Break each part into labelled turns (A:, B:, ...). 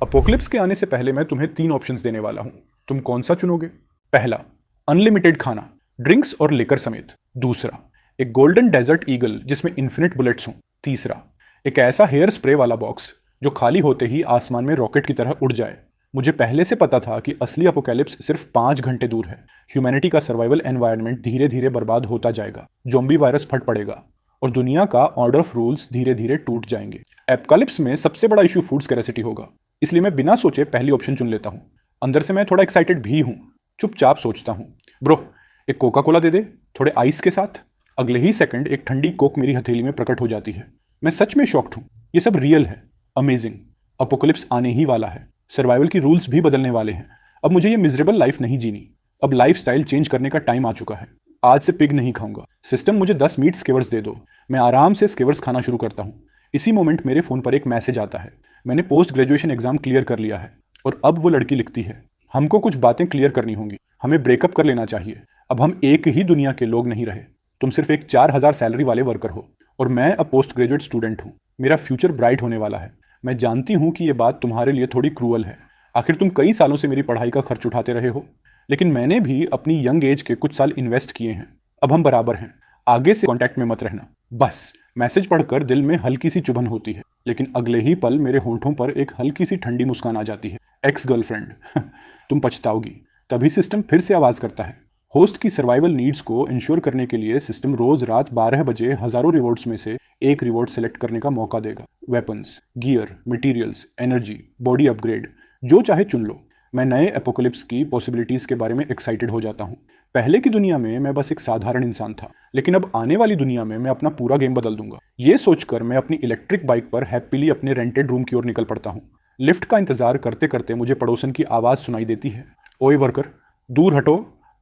A: Apocalypse के आने से पहले मैं तुम्हें 3 ऑप्शंस देने वाला हूं। तुम कौन सा चुनोगे? पहला, अनलिमिटेड खाना, ड्रिंक्स और लिकर समेत। दूसरा, एक गोल्डन डेजर्ट ईगल जिसमें इन्फिनिट बुलेट्स हों। तीसरा, एक ऐसा हेयर स्प्रे वाला बॉक्स जो खाली होते ही आसमान में रॉकेट की तरह उड़ जाए। मुझे पहले से पता था कि असली अपोकैलिप्स सिर्फ 5 घंटे दूर है। ह्यूमैनिटी का सर्वाइवल एनवायरनमेंट धीरे धीरे बर्बाद होता जाएगा, ज़ॉम्बी वायरस फट पड़ेगा और दुनिया का ऑर्डर ऑफ रूल्स धीरे धीरे टूट जाएंगे। एपोकैलिप्स में सबसे बड़ा इशू फूड स्कैरेसिटी होगा, इसलिए मैं बिना सोचे पहली ऑप्शन चुन लेता हूँ। अंदर से मैं थोड़ा एक्साइटेड भी हूँ। चुपचाप सोचता हूँ, ब्रो एक कोका कोला दे दे, थोड़े आइस के साथ। अगले ही सेकंड एक ठंडी कोक मेरी हथेली में प्रकट हो जाती है। मैं सच में शॉक्ड हूँ। ये सब रियल है। अमेजिंग। अपोकलिप्स आने ही वाला है। सर्वाइवल की रूल्स भी बदलने वाले हैं। अब मुझे ये मिजरेबल लाइफ नहीं जीनी। अब लाइफस्टाइल चेंज करने का टाइम आ चुका है। आज से पिग नहीं खाऊंगा। सिस्टम मुझे 10 मीट स्केवर्स दे दो। मैं आराम से स्केवर्स खाना शुरू करता हूँ। इसी मोमेंट मेरे फ़ोन पर एक मैसेज आता है। मैंने पोस्ट ग्रेजुएशन एग्जाम क्लियर कर लिया है। और अब वो लड़की लिखती है, हमको कुछ बातें क्लियर करनी होंगी। हमें ब्रेकअप कर लेना चाहिए। अब हम एक ही दुनिया के लोग नहीं रहे। तुम सिर्फ एक 4000 सैलरी वाले वर्कर हो और मैं अब पोस्ट ग्रेजुएट स्टूडेंट हूँ। मेरा फ्यूचर ब्राइट होने वाला है। मैं जानती हूँ कि ये बात तुम्हारे लिए थोड़ी क्रूअल है। आखिर तुम कई सालों से मेरी पढ़ाई का खर्च उठाते रहे हो, लेकिन मैंने भी अपनी यंग एज के कुछ साल इन्वेस्ट किए हैं। अब हम बराबर हैं। आगे से कांटेक्ट में मत रहना। बस मैसेज पढ़कर दिल में हल्की सी चुभन होती है, लेकिन अगले ही पल मेरे होंठों पर एक हल्की सी ठंडी मुस्कान आ जाती है। एक्स गर्लफ्रेंड तुम पछताओगी। तभी सिस्टम फिर से आवाज़ करता है। होस्ट की सर्वाइवल नीड्स को इंश्योर करने के लिए सिस्टम रोज रात 12 बजे हजारों रिवॉर्ड्स में से एक रिवॉर्ड सेलेक्ट करने का मौका देगा। Weapons, gear, materials, energy, body upgrade, जो चाहे चुन लो। मैं नए एपोकलिप्स की पॉसिबिलिटीज़ के बारे में एक्साइटेड हो जाता हूँ। पहले की दुनिया में मैं बस एक साधारण इंसान था, लेकिन अब आने वाली दुनिया में मैं अपना पूरा गेम बदल दूंगा। ये सोचकर मैं अपनी इलेक्ट्रिक बाइक पर हैप्पीली अपने रेंटेड रूम की ओर निकल पड़ता हूँ। लिफ्ट का इंतजार करते करते मुझे पड़ोसन की आवाज़ सुनाई देती है, ओए वर्कर दूर हटो,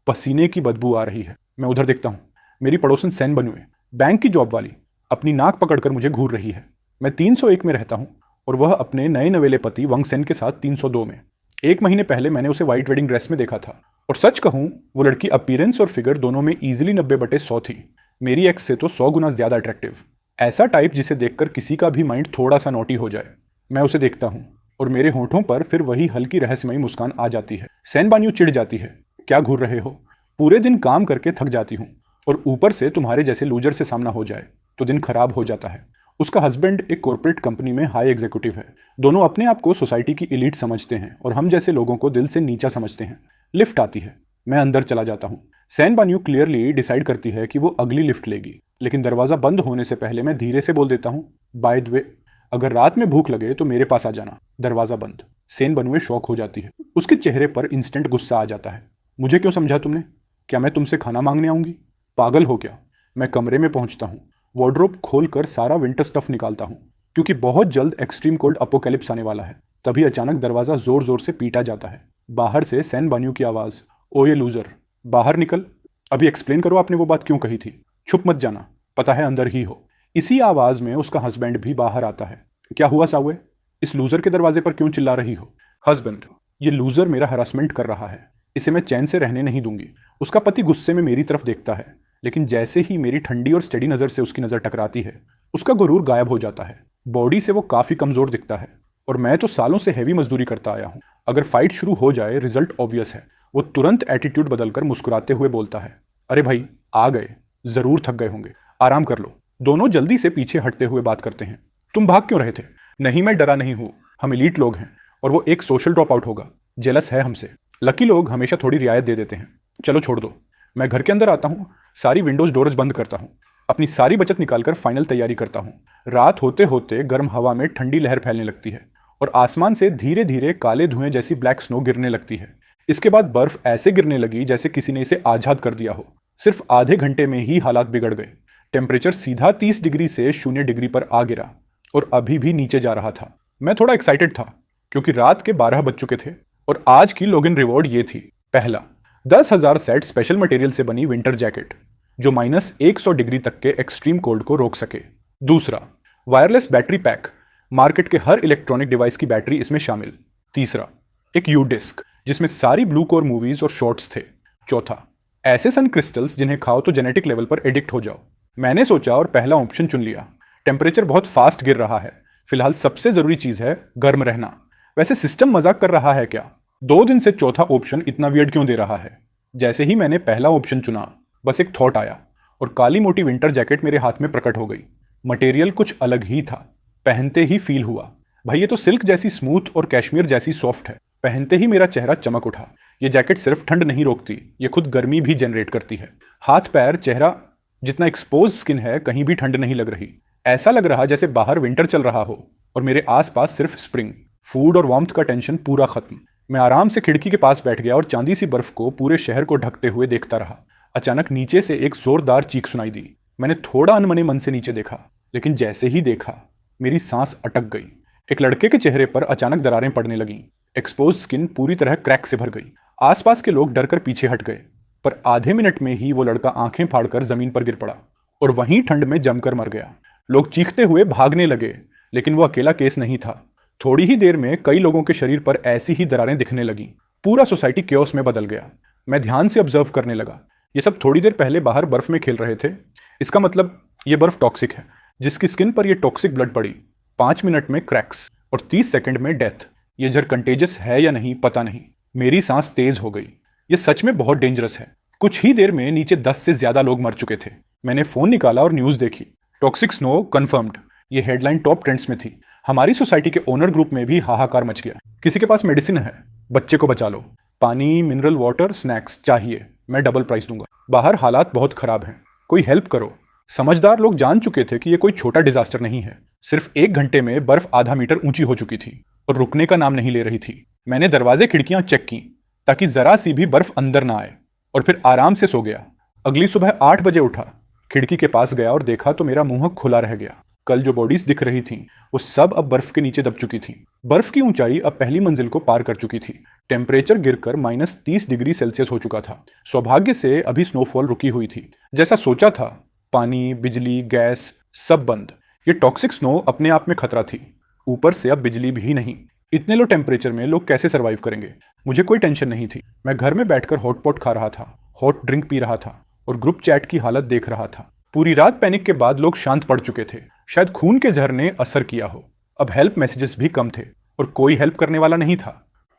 A: पसीने की बदबू आ रही है। मैं उधर देखता हूँ। मेरी पड़ोसन सैन बनुए, बैंक की जॉब वाली, अपनी नाक पकड़कर मुझे घूर रही है। मैं 301 में रहता हूँ और वह अपने नए नवेले पति वंग सेन के साथ 302 में। 1 महीने पहले मैंने उसे व्हाइट वेडिंग ड्रेस में देखा था और सच कहूँ वो लड़की अपीयरेंस और फिगर दोनों में ईजिली 90/100 थी। मेरी एक्स से तो 100 गुना ज्यादा अट्रैक्टिव। ऐसा टाइप जिसे देखकर किसी का भी माइंड थोड़ा सा नोटी हो जाए। मैं उसे देखता हूँ और मेरे होंठों पर फिर वही हल्की रहस्यमयी मुस्कान आ जाती है। सैन बान्यू चिढ़ जाती है, क्या घूर रहे हो? पूरे दिन काम करके थक जाती हूँ और ऊपर से तुम्हारे जैसे लूजर से सामना हो जाए तो दिन खराब हो जाता है। उसका हस्बैंड एक कॉर्पोरेट कंपनी में हाई एग्जीक्यूटिव है। दोनों अपने आप को सोसाइटी की एलीट समझते हैं और हम जैसे लोगों को दिल से नीचा समझते हैं। लिफ्ट आती है। मैं अंदर चला जाता हूँ। सैन बान्यू क्लियरली डिसाइड करती है कि वो अगली लिफ्ट लेगी, लेकिन दरवाज़ा बंद होने से पहले मैं धीरे से बोल देता हूँ, बाय द वे अगर रात में भूख लगे तो मेरे पास आ जाना। दरवाज़ा बंद। सैन बान्यू शॉक हो जाती है। उसके चेहरे पर इंस्टेंट गुस्सा आ जाता है। मुझे क्यों समझा तुमने? क्या मैं तुमसे खाना मांगने आऊँगी? पागल हो क्या? मैं कमरे में पहुँचता हूँ। वार्डरोब खोलकर सारा विंटर स्टफ निकालता हूँ, क्योंकि बहुत जल्द एक्सट्रीम कोल्ड अपोकैलिप्स आने वाला है। तभी अचानक दरवाज़ा जोर जोर से पीटा जाता है। बाहर से सैन बान्यू की आवाज़, ओ ये लूज़र बाहर निकल। अभी एक्सप्लेन करो आपने वो बात क्यों कही थी। छुप मत जाना, पता है अंदर ही हो। इसी आवाज़ में उसका हस्बैंड भी बाहर आता है। क्या हुआ सावे? इस लूज़र के दरवाजे पर क्यों चिल्ला रही हो? हस्बैंड, ये लूज़र मेरा हरासमेंट कर रहा है। इसे मैं चैन से रहने नहीं दूंगी। उसका पति गुस्से में मेरी तरफ देखता है, लेकिन जैसे ही मेरी ठंडी और स्टेडी नज़र से उसकी नज़र टकराती है, उसका गुरूर गायब हो जाता है। बॉडी से वो काफ़ी कमज़ोर दिखता है और मैं तो सालों से हैवी मजदूरी करता आया हूँ। अगर फाइट शुरू हो जाए रिजल्ट ऑब्वियस है। वो तुरंत एटीट्यूड बदलकर मुस्कुराते हुए बोलता है, अरे भाई आ गए, ज़रूर थक गए होंगे, आराम कर लो। दोनों जल्दी से पीछे हटते हुए बात करते हैं। तुम भाग क्यों रहे थे? नहीं मैं डरा नहीं हूँ, हम एलीट लोग हैं और वो एक सोशल ड्रॉप आउट होगा, जेलस है हमसे। लकी लोग हमेशा थोड़ी रियायत दे देते हैं। चलो छोड़ दो। मैं घर के अंदर आता हूँ, सारी विंडोज डोर्स बंद करता हूँ, अपनी सारी बचत निकालकर फाइनल तैयारी करता हूँ। रात होते होते गर्म हवा में ठंडी लहर फैलने लगती है और आसमान से धीरे धीरे काले धुएं जैसी ब्लैक स्नो गिरने लगती है। इसके बाद बर्फ ऐसे गिरने लगी जैसे किसी ने इसे आज़ाद कर दिया हो। सिर्फ आधे घंटे में ही हालात बिगड़ गए। टेम्परेचर सीधा 30 डिग्री से 0 डिग्री पर आ गिरा और अभी भी नीचे जा रहा था। मैं थोड़ा एक्साइटेड था क्योंकि रात के 12 बज चुके थे और आज की लॉगिन रिवॉर्ड ये थी। पहला, 10,000 सेट स्पेशल मटेरियल से बनी विंटर जैकेट जो -100 डिग्री तक के एक्सट्रीम कोल्ड को रोक सके। दूसरा, वायरलेस बैटरी पैक, मार्केट के हर इलेक्ट्रॉनिक डिवाइस की बैटरी इसमें शामिल। तीसरा, एक यू डिस्क जिसमें सारी ब्लू कोर मूवीज और शॉर्ट्स थे। चौथा, ऐसे सन क्रिस्टल्स जिन्हें खाओ तो जेनेटिक लेवल पर एडिक्ट हो जाओ। मैंने सोचा और पहला ऑप्शन चुन लिया। टेम्परेचर बहुत फास्ट गिर रहा है, फिलहाल सबसे जरूरी चीज है गर्म रहना। वैसे सिस्टम मजाक कर रहा है क्या? 2 दिन से चौथा ऑप्शन इतना वियर्ड क्यों दे रहा है? जैसे ही मैंने पहला ऑप्शन चुना, बस एक थॉट आया और काली मोटी विंटर जैकेट मेरे हाथ में प्रकट हो गई। मटेरियल कुछ अलग ही था, पहनते ही फील हुआ, भाई ये तो सिल्क जैसी स्मूथ और कैश्मीर जैसी सॉफ्ट है। पहनते ही मेरा चेहरा चमक उठा। ये जैकेट सिर्फ ठंड नहीं रोकती, ये खुद गर्मी भी जनरेट करती है। हाथ पैर चेहरा जितना एक्सपोज स्किन है, कहीं भी ठंड नहीं लग रही। ऐसा लग रहा जैसे बाहर विंटर चल रहा हो और मेरे आसपास सिर्फ स्प्रिंग। फूड और वार्मथ का टेंशन पूरा खत्म। मैं आराम से खिड़की के पास बैठ गया और चांदी सी बर्फ को पूरे शहर को ढकते हुए देखता रहा। अचानक नीचे से एक जोरदार चीख सुनाई दी। मैंने थोड़ा अनमने मन से नीचे देखा, लेकिन जैसे ही देखा मेरी सांस अटक गई। एक लड़के के चेहरे पर अचानक दरारें पड़ने लगीं। एक्सपोज स्किन पूरी तरह क्रैक से भर गई। आसपास के लोग डरकर पीछे हट गए, पर आधे मिनट में ही वो लड़का आंखें फाड़कर जमीन पर गिर पड़ा और वहीं ठंड में जमकर मर गया। लोग चीखते हुए भागने लगे, लेकिन वो अकेला केस नहीं था। थोड़ी ही देर में कई लोगों के शरीर पर ऐसी ही दरारें दिखने लगीं। पूरा सोसाइटी क्योस में बदल गया। मैं ध्यान से ऑब्जर्व करने लगा। ये सब थोड़ी देर पहले बाहर बर्फ में खेल रहे थे। इसका मतलब ये बर्फ टॉक्सिक है। जिसकी स्किन पर ये टॉक्सिक ब्लड पड़ी, 5 मिनट में क्रैक्स और 30 सेकंड में डेथ। ये जहर कंटेजियस है या नहीं पता नहीं। मेरी सांस तेज हो गई। ये सच में बहुत डेंजरस है। कुछ ही देर में नीचे 10 से ज्यादा लोग मर चुके थे। मैंने फोन निकाला और न्यूज देखी। टॉक्सिक स्नो कंफर्म्ड, ये हेडलाइन टॉप ट्रेंड्स में थी। हमारी सोसाइटी के ओनर ग्रुप में भी हाहाकार मच गया। किसी के पास मेडिसिन है? बच्चे को बचा लो। पानी, मिनरल वाटर, स्नैक्स चाहिए, मैं डबल प्राइस दूंगा। बाहर हालात बहुत खराब हैं, कोई हेल्प करो। समझदार लोग जान चुके थे कि ये कोई छोटा डिजास्टर नहीं है। सिर्फ 1 घंटे में बर्फ आधा मीटर ऊंची हो चुकी थी और रुकने का नाम नहीं ले रही थी। मैंने दरवाजे खिड़कियां चेक की ताकि जरा सी भी बर्फ अंदर ना आए, और फिर आराम से सो गया। अगली सुबह 8 बजे उठा, खिड़की के पास गया और देखा तो मेरा मुंह खुला रह गया। कल जो बॉडीज दिख रही थीं, वो सब अब बर्फ के नीचे दब चुकी थीं। बर्फ की ऊंचाई अब पहली मंजिल को पार कर चुकी थी। टेम्परेचर गिरकर -30 डिग्री सेल्सियस हो चुका था। सौभाग्य से अभी स्नोफॉल रुकी हुई थी। जैसा सोचा था, पानी, बिजली, गैस सब बंद। ये टॉक्सिक स्नो अपने आप में खतरा थी, ऊपर से अब बिजली भी नहीं। इतने लो टेम्परेचर में लोग कैसे सर्वाइव करेंगे? मुझे कोई टेंशन नहीं थी। मैं घर में बैठकर हॉटपॉट खा रहा था, हॉट ड्रिंक पी रहा था और ग्रुप चैट की हालत देख रहा था। पूरी रात पैनिक के बाद लोग शांत पड़ चुके थे। शायद खून के जहर ने असर किया हो। अब हेल्प मैसेजेस भी कम थे और कोई हेल्प करने वाला नहीं था।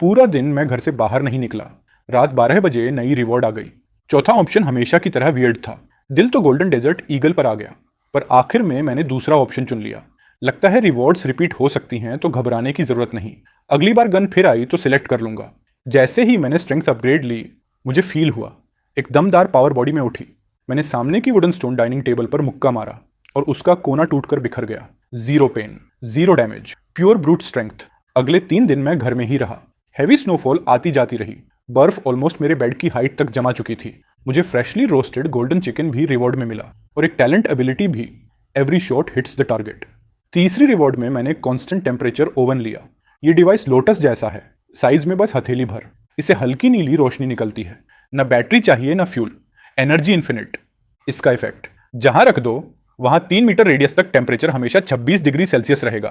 A: पूरा दिन मैं घर से बाहर नहीं निकला। रात 12 बजे नई रिवॉर्ड आ गई। चौथा ऑप्शन हमेशा की तरह वियर्ड था। दिल तो गोल्डन डेजर्ट ईगल पर आ गया, पर आखिर में मैंने दूसरा ऑप्शन चुन लिया। लगता है रिवॉर्ड्स रिपीट हो सकती हैं, तो घबराने की जरूरत नहीं। अगली बार गन फिर आई तो सिलेक्ट कर लूंगा। जैसे ही मैंने स्ट्रेंथ अपग्रेड ली, मुझे फील हुआ एक दमदार पावर बॉडी में उठी। मैंने सामने की वुडन स्टोन डाइनिंग टेबल पर मुक्का मारा और उसका कोना टूटकर बिखर गया। 0 pain, 0 damage, pure brute strength. अगले 3 दिन मैं घर में ही रहा। हैवी स्नोफॉल आती जाती रही। बर्फ ऑलमोस्ट मेरे बेड की हाइट तक जमा चुकी थी। मुझे फ्रेशली रोस्टेड गोल्डन चिकन भी रिवॉर्ड में मिला और एक टैलेंट एबिलिटी भी, every shot hits the target. तीसरी रिवॉर्ड में मैंने कांस्टेंट टेम्परेचर ओवन लिया। ये डिवाइस लोटस जैसा है, साइज में बस हथेली भर। इससे हल्की नीली रोशनी निकलती है। न बैटरी चाहिए न फ्यूल, एनर्जी इन्फिनिट। इसका इफेक्ट जहां रख दो वहां 3 मीटर रेडियस तक टेम्परेचर हमेशा 26 डिग्री सेल्सियस रहेगा।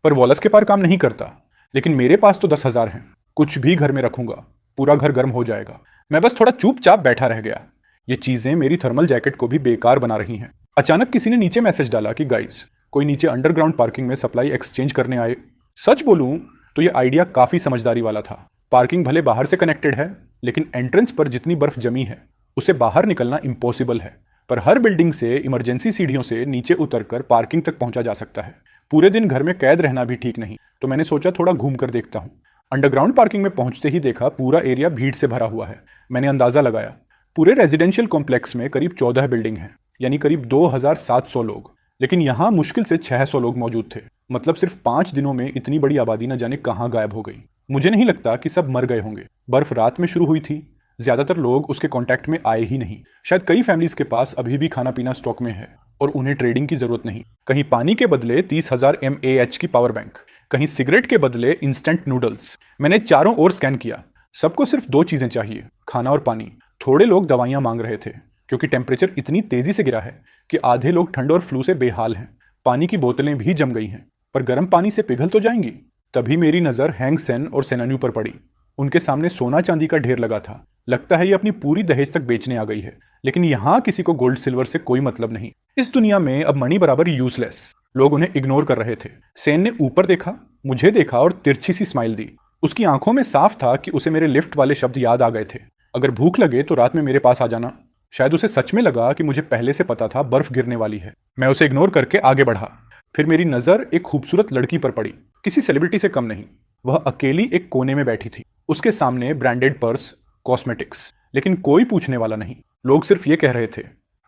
A: पर वॉलस के पार काम नहीं करता, लेकिन मेरे पास तो 10,000 हैं। कुछ भी घर में रखूंगा, पूरा घर गर्म हो जाएगा। मैं बस थोड़ा चुपचाप बैठा रह गया। ये चीजें मेरी थर्मल जैकेट को भी बेकार बना रही हैं। अचानक किसी ने नीचे मैसेज डाला कि गाइस, कोई नीचे अंडरग्राउंड पार्किंग में सप्लाई एक्सचेंज करने आए। सच बोलूं तो ये आइडिया काफी समझदारी वाला था। पार्किंग भले बाहर से कनेक्टेड है, लेकिन एंट्रेंस पर जितनी बर्फ जमी है उसे बाहर निकलना इम्पॉसिबल है। पर हर बिल्डिंग से इमरजेंसी सीढ़ियों से नीचे उतरकर पार्किंग तक पहुंचा जा सकता है। पूरे दिन घर में कैद रहना भी ठीक नहीं, तो मैंने सोचा थोड़ा घूम कर देखता हूं। अंडरग्राउंड पार्किंग में पहुंचते ही देखा पूरा एरिया भीड़ से भरा हुआ है। मैंने अंदाजा लगाया, पूरे रेजिडेंशियल कॉम्प्लेक्स में करीब 14 बिल्डिंग हैं, यानी करीब 2700 लोग। लेकिन यहाँ मुश्किल से 600 लोग मौजूद थे। मतलब सिर्फ 5 दिनों में इतनी बड़ी आबादी न जाने कहाँ गायब हो गई। मुझे नहीं लगता कि सब मर गए होंगे। बर्फ रात में शुरू हुई थी, ज्यादातर लोग उसके कांटेक्ट में आए ही नहीं। शायद कई फैमिलीज के पास अभी भी खाना पीना स्टॉक में है और उन्हें ट्रेडिंग की जरूरत नहीं। कहीं पानी के बदले 30,000 mAh की पावर बैंक, कहीं सिगरेट के बदले इंस्टेंट नूडल्स। मैंने चारों ओर स्कैन किया। सबको सिर्फ 2 चीजें चाहिए, खाना और पानी। थोड़े लोग दवाइयां मांग रहे थे, क्योंकि टेम्परेचर इतनी तेजी से गिरा है कि आधे लोग ठंड और फ्लू से बेहाल हैं। पानी की बोतलें भी जम गई हैं, पर गर्म पानी से पिघल तो जाएंगी। तभी मेरी नजर हैंग सेन और सेनान्यू पर पड़ी। उनके सामने सोना चांदी का ढेर लगा था। लगता है ये अपनी पूरी दहेज तक बेचने आ गई है। लेकिन यहाँ किसी को गोल्ड सिल्वर से कोई मतलब नहीं। इस दुनिया में अब मनी बराबर यूजलेस। लोग उन्हें इग्नोर कर रहे थे। सेन ने ऊपर देखा मुझे देखा और तिरछी सी स्माइल दी। उसकी आंखों में साफ था कि उसे मेरे लिफ्ट वाले शब्द याद आ गए थे, अगर भूख लगे तो रात में मेरे पास आ जाना। शायद उसे सच में लगा कि मुझे पहले से पता था बर्फ गिरने वाली है। मैं उसे इग्नोर करके आगे बढ़ा। फिर मेरी नज़र एक खूबसूरत लड़की पर पड़ी, किसी सेलिब्रिटी से कम नहीं। वह अकेली एक कोने में बैठी थी, उसके सामने ब्रांडेड पर्स, कॉस्मेटिक्स, लेकिन कोई पूछने वाला नहीं। लोग सिर्फ ये कह रहे थे,